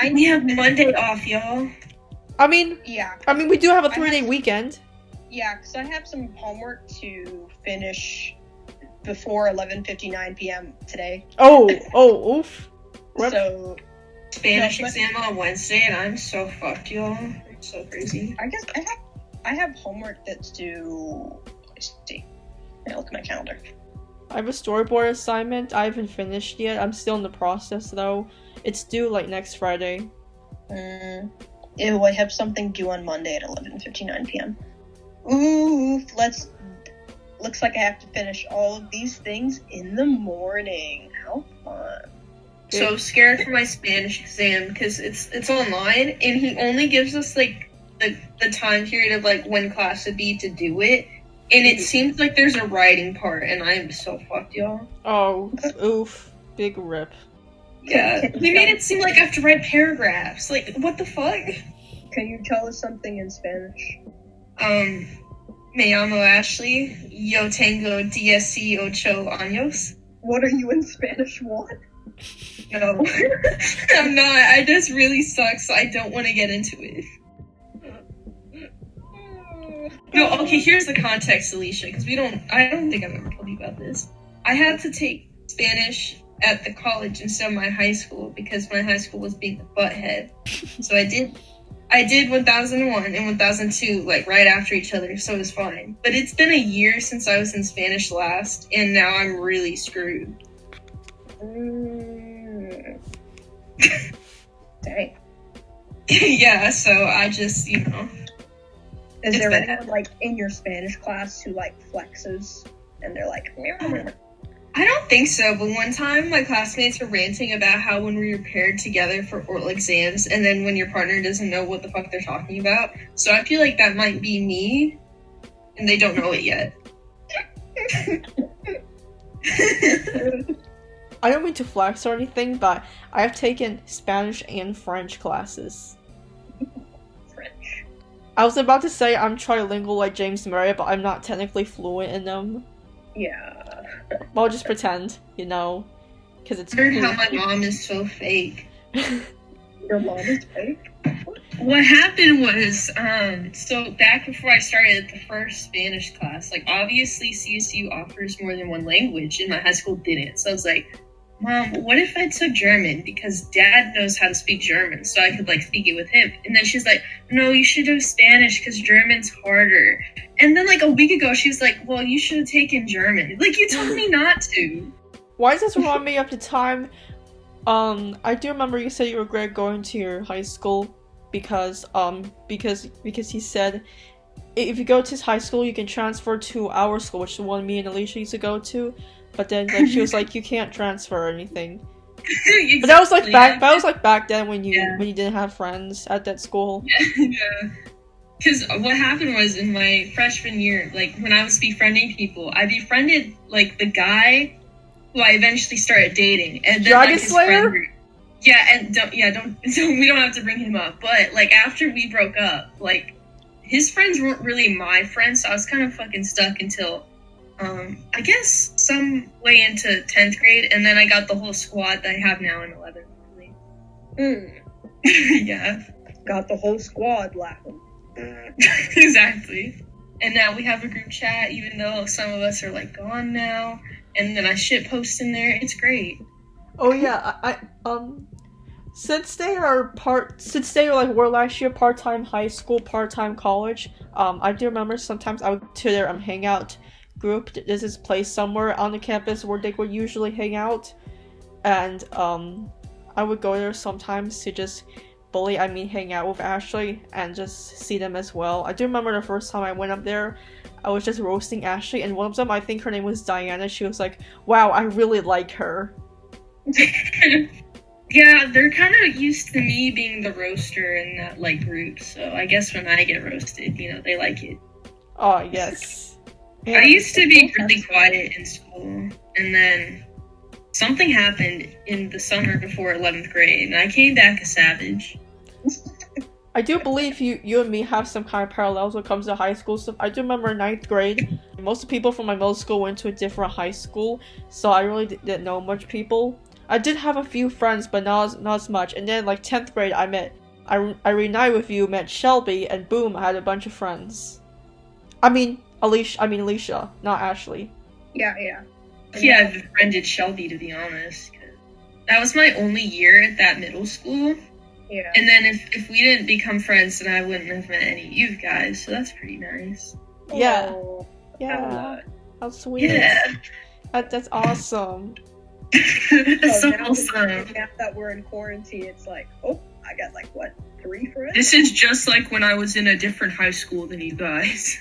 We have Monday off, y'all. I mean, Yeah. we do have a 3-day weekend. Yeah, because I have some homework to finish before 11:59 p.m. today. Oh, oof. Rip. So Spanish No, but- exam on Wednesday, and I'm so fucked, y'all. It's so crazy. I guess I have homework that's due. Let's see. Let me look at my calendar. I have a storyboard assignment. I haven't finished yet. I'm still in the process though. It's due like next Friday. Ew, I have something due on Monday at 11:59 p.m. Oof, looks like I have to finish all of these things in the morning. How fun. So scared for my Spanish exam because it's online, and he only gives us like the time period of like when class would be to do it, and it seems like there's a writing part, and I'm so fucked, y'all. Oh, oof. Big rip. Yeah, he made it seem like I have to write paragraphs. Like, what the fuck? Can you tell us something in Spanish? Me llamo Ashley. Yo tengo 18 años. What are you in Spanish? What? No, I'm not. I just really suck, so I don't want to get into it. No, okay, here's the context, Alicia, because I don't think I've ever told you about this. I had to take Spanish at the college instead of my high school because my high school was being a butthead. So I did 1001 and 1002 like right after each other, so it was fine. But it's been a year since I was in Spanish last, and now I'm really screwed. Dang. Yeah, so I just, Is it's there bad. anyone like in your Spanish class who like flexes and they're like, meow? I don't think so, but one time my classmates were ranting about how when we were paired together for oral exams, and then when your partner doesn't know what the fuck they're talking about. So I feel like that might be me, and they don't know it yet. I don't mean to flex or anything, but I have taken Spanish and French classes. French. I was about to say I'm trilingual like James Murray, but I'm not technically fluent in them. Yeah. But I'll just pretend, because it's I heard cool. how my mom is so fake. Your mom is fake? What happened was, so back before I started the first Spanish class, like obviously CSU offers more than one language, and my high school didn't. So I was like, Mom, what if I took German? Because Dad knows how to speak German, so I could like speak it with him. And then she's like, no, you should do Spanish because German's harder. And then like a week ago, she was like, well, you should have taken German. Like, you told me not to. Why does this remind me of the time? I do remember you said you regret going to your high school because he said if you go to his high school, you can transfer to our school, which is the one me and Alicia used to go to. But then like she was like, you can't transfer or anything. Exactly, But that was like yeah. back then when you Yeah. didn't have friends at that school. Yeah. Because what happened was in my freshman year, like when I was befriending people, I befriended like the guy who I eventually started dating, and then Dragon like his Slayer? friend. Yeah, and we don't have to bring him up. But like after we broke up, like his friends weren't really my friends, so I was kind of fucking stuck until I guess some way into 10th grade, and then I got the whole squad that I have now in 11th grade. Yeah. Got the whole squad laughing. Exactly. And now we have a group chat, even though some of us are like gone now. And then I shit post in there. It's great. Oh yeah, I since they were like were last year part-time high school, part-time college, I do remember sometimes I would go to their hangout group. There's this place somewhere on the campus where they would usually hang out, and I would go there sometimes to just hang out with Ashley and just see them as well. I do remember the first time I went up there, I was just roasting Ashley, and one of them, I think her name was Diana, she was like, wow, I really like her. Yeah, they're kind of used to me being the roaster in that like group. So I guess when I get roasted, they like it. Oh, yes. I used to be really quiet in school, and then something happened in the summer before 11th grade, and I came back a savage. I do believe you and me have some kind of parallels when it comes to high school stuff. I do remember in 9th grade, most of the people from my middle school went to a different high school, so I really didn't know much people. I did have a few friends, but not as much. And then like 10th grade, I reunited with you, met Shelby, and boom, I had a bunch of friends. I mean Alicia, not Ashley. Yeah. Yeah, I befriended Shelby, to be honest. That was my only year at that middle school. Yeah. And then if we didn't become friends, then I wouldn't have met any of you guys, so that's pretty nice. Yeah. Oh, Yeah. How sweet. Yeah. That's awesome. That's so now awesome. that we're in quarantine, it's like, oh, I got like, what, 3 friends? This is just like when I was in a different high school than you guys.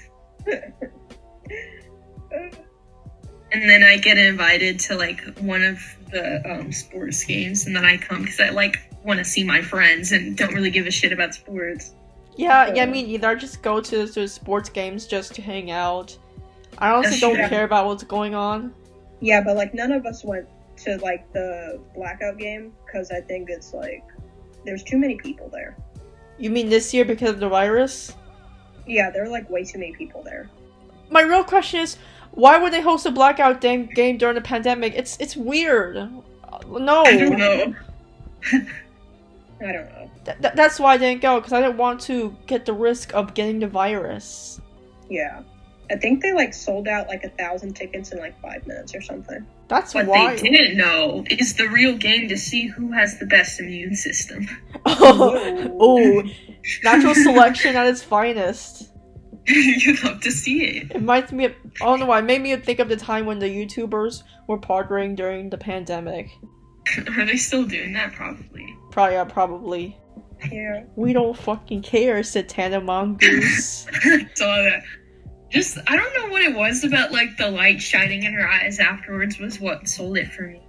And then I get invited to like one of the sports games, and then I come because I like want to see my friends and don't really give a shit about sports. Yeah, me neither. I just go to sports games just to hang out. I honestly That's don't true. care about what's going on. Yeah, but like none of us went to like the blackout game because I think it's like there's too many people there. You mean this year because of the virus? Yeah, there are like way too many people there. My real question is, why would they host a blackout game during the pandemic? It's weird. No. I don't know. I don't know. That's why I didn't go, because I didn't want to get the risk of getting the virus. Yeah. I think they like sold out like 1,000 tickets in like 5 minutes or something. That's What wild. they didn't know is the real game to see who has the best immune system. Oh, natural selection at its finest. You'd love to see it. It reminds me of, I don't know why, it made me think of the time when the YouTubers were partying during the pandemic. Are they still doing that? Probably. Probably. Yeah. We don't fucking care, said Tana Mongoose. Saw that. Just, I don't know what it was about, like, the light shining in her eyes afterwards was what sold it for me.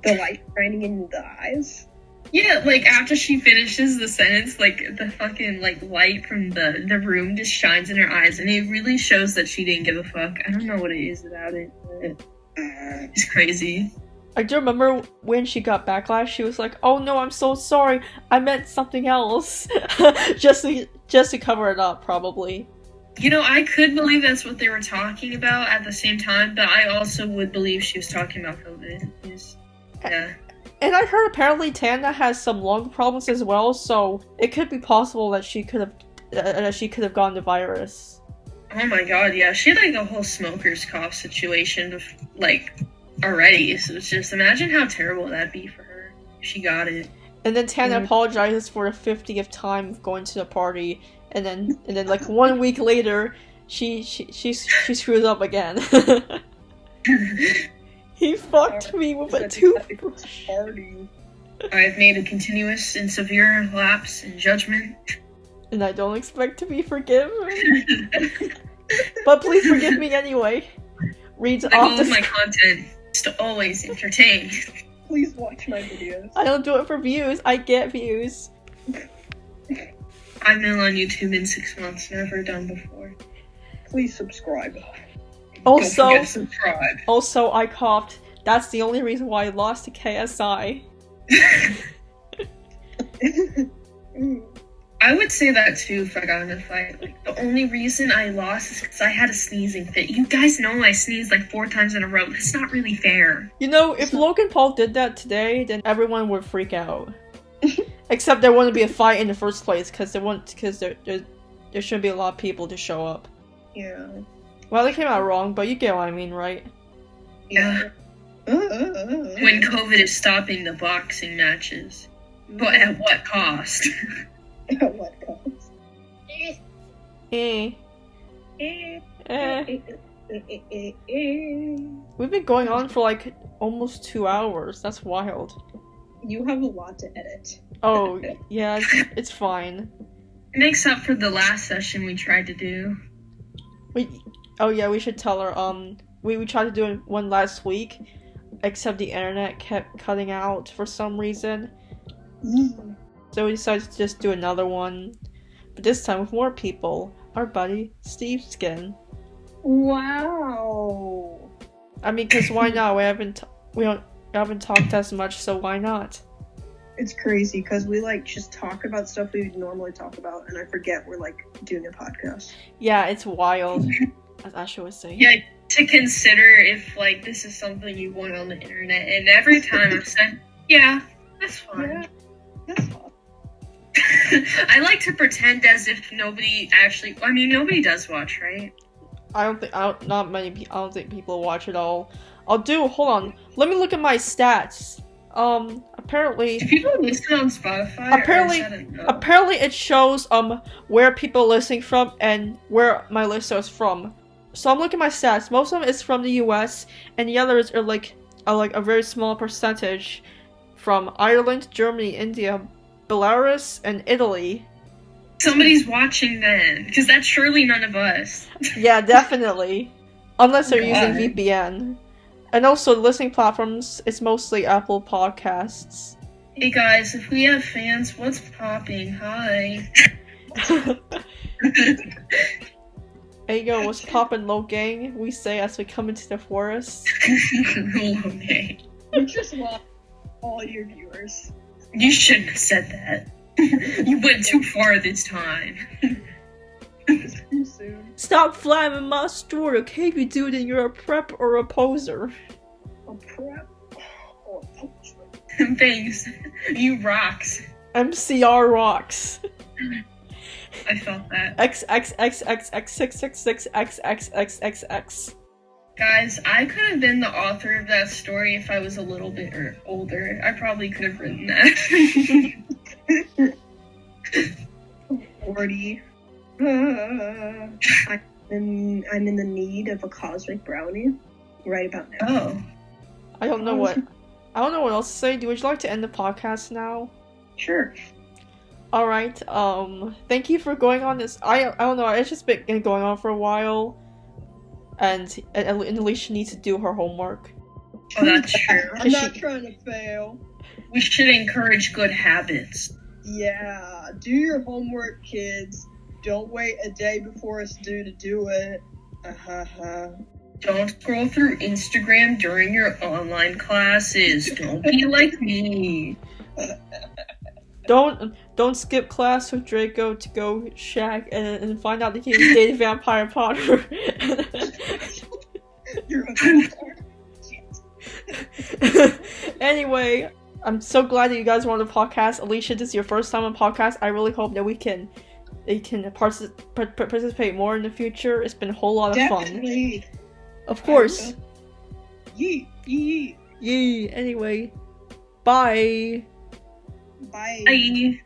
The light shining in the eyes? Yeah, like, after she finishes the sentence, like, the fucking, like, light from the room just shines in her eyes, and it really shows that she didn't give a fuck. I don't know what it is about it, but it's crazy. I do remember when she got backlash, she was like, "Oh no, I'm so sorry, I meant something else." just to cover it up, probably. You know, I could believe that's what they were talking about at the same time, but I also would believe she was talking about COVID. Yeah. And I heard apparently Tana has some lung problems as well, so it could be possible that she could have gotten the virus. Oh my god, yeah. She had like the whole smoker's cough situation, like, already. So it's just, imagine how terrible that'd be for her if she got it. And then Tana apologizes for the 50th time of going to the party, and then like 1 week later, she screws up again. He fucked me with a toothbrush. I've made a continuous and severe lapse in judgment. And I don't expect to be forgiven. But please forgive me anyway. Reads The off goal the of my content is to always entertain. Please watch my videos. I don't do it for views, I get views. 5 mil on YouTube in 6 months, never done before. Please subscribe. Don't forget to subscribe. Also, I coughed. That's the only reason why I lost to KSI. I would say that too if I got in a fight. Like, the only reason I lost is because I had a sneezing fit. You guys know I sneezed like 4 times in a row. That's not really fair. You know, if Logan Paul did that today, then everyone would freak out. Except there wouldn't be a fight in the first place, because there shouldn't be a lot of people to show up. Yeah. Well, they came out wrong, but you get what I mean, right? Yeah. When COVID is stopping the boxing matches. But at what cost? At what cost? Eh. We've been going on for like almost 2 hours. That's wild. You have a lot to edit. Oh, yeah, it's fine. It makes up for the last session we tried to do. Oh yeah, we should tell her, we tried to do one last week, except the internet kept cutting out for some reason. So we decided to just do another one, but this time with more people. Our buddy, Steve Skin. Wow. I mean, cause why not? We haven't talked as much, so why not? It's crazy, because we like just talk about stuff we would normally talk about, and I forget we're like doing a podcast. Yeah, it's wild, as Asha would say. Yeah, to consider if like this is something you want on the internet, and every time I've said, yeah, that's fine. Yeah, that's fine. I like to pretend as if nobody actually. I mean, nobody does watch, right? I don't think people watch it all. Hold on. Let me look at my stats. Apparently. Do people listen on Spotify? Apparently it shows, where people are listening from and where my listener is from. So I'm looking at my stats. Most of them is from the US, and the others are like a very small percentage from Ireland, Germany, India, Belarus, and Italy. Somebody's watching then, because that's surely none of us. Yeah, definitely. Unless they're using VPN. And also, listening platforms, it's mostly Apple Podcasts. Hey guys, if we have fans, what's popping? Hi. Hey yo, what's poppin', low gang? We say as we come into the forest. Okay. You just lost all your viewers. You shouldn't have said that. You went too far this time. It's too soon. Stop flamming my story, okay? You do it and you're a prep or a poser. A prep or a poser? Thanks. You rocks. MCR rocks. I felt that. XXXXXXXXXXXX. Guys, I could have been the author of that story if I was a little bit older. I probably could have written that. 40. I'm in the need of a cosmic brownie right about now. Oh. I don't know what else to say. Would you like to end the podcast now? Sure. Alright, thank you for going on this. I don't know, it's just been going on for a while. And Alicia needs to do her homework. Oh, that's true. I'm not trying to fail. We should encourage good habits. Yeah, do your homework, kids. Don't wait a day before it's due to do it. Don't scroll through Instagram during your online classes. Don't be like me. Don't skip class with Draco to go shack and find out that he's dating Vampire Potter. You're a vampire. Anyway, I'm so glad that you guys were on the podcast. Alicia, this is your first time on podcast. I really hope that they can participate more in the future. It's been a whole lot of Definitely. fun. Of course. Yee. Yee. Anyway, bye. Bye. Bye.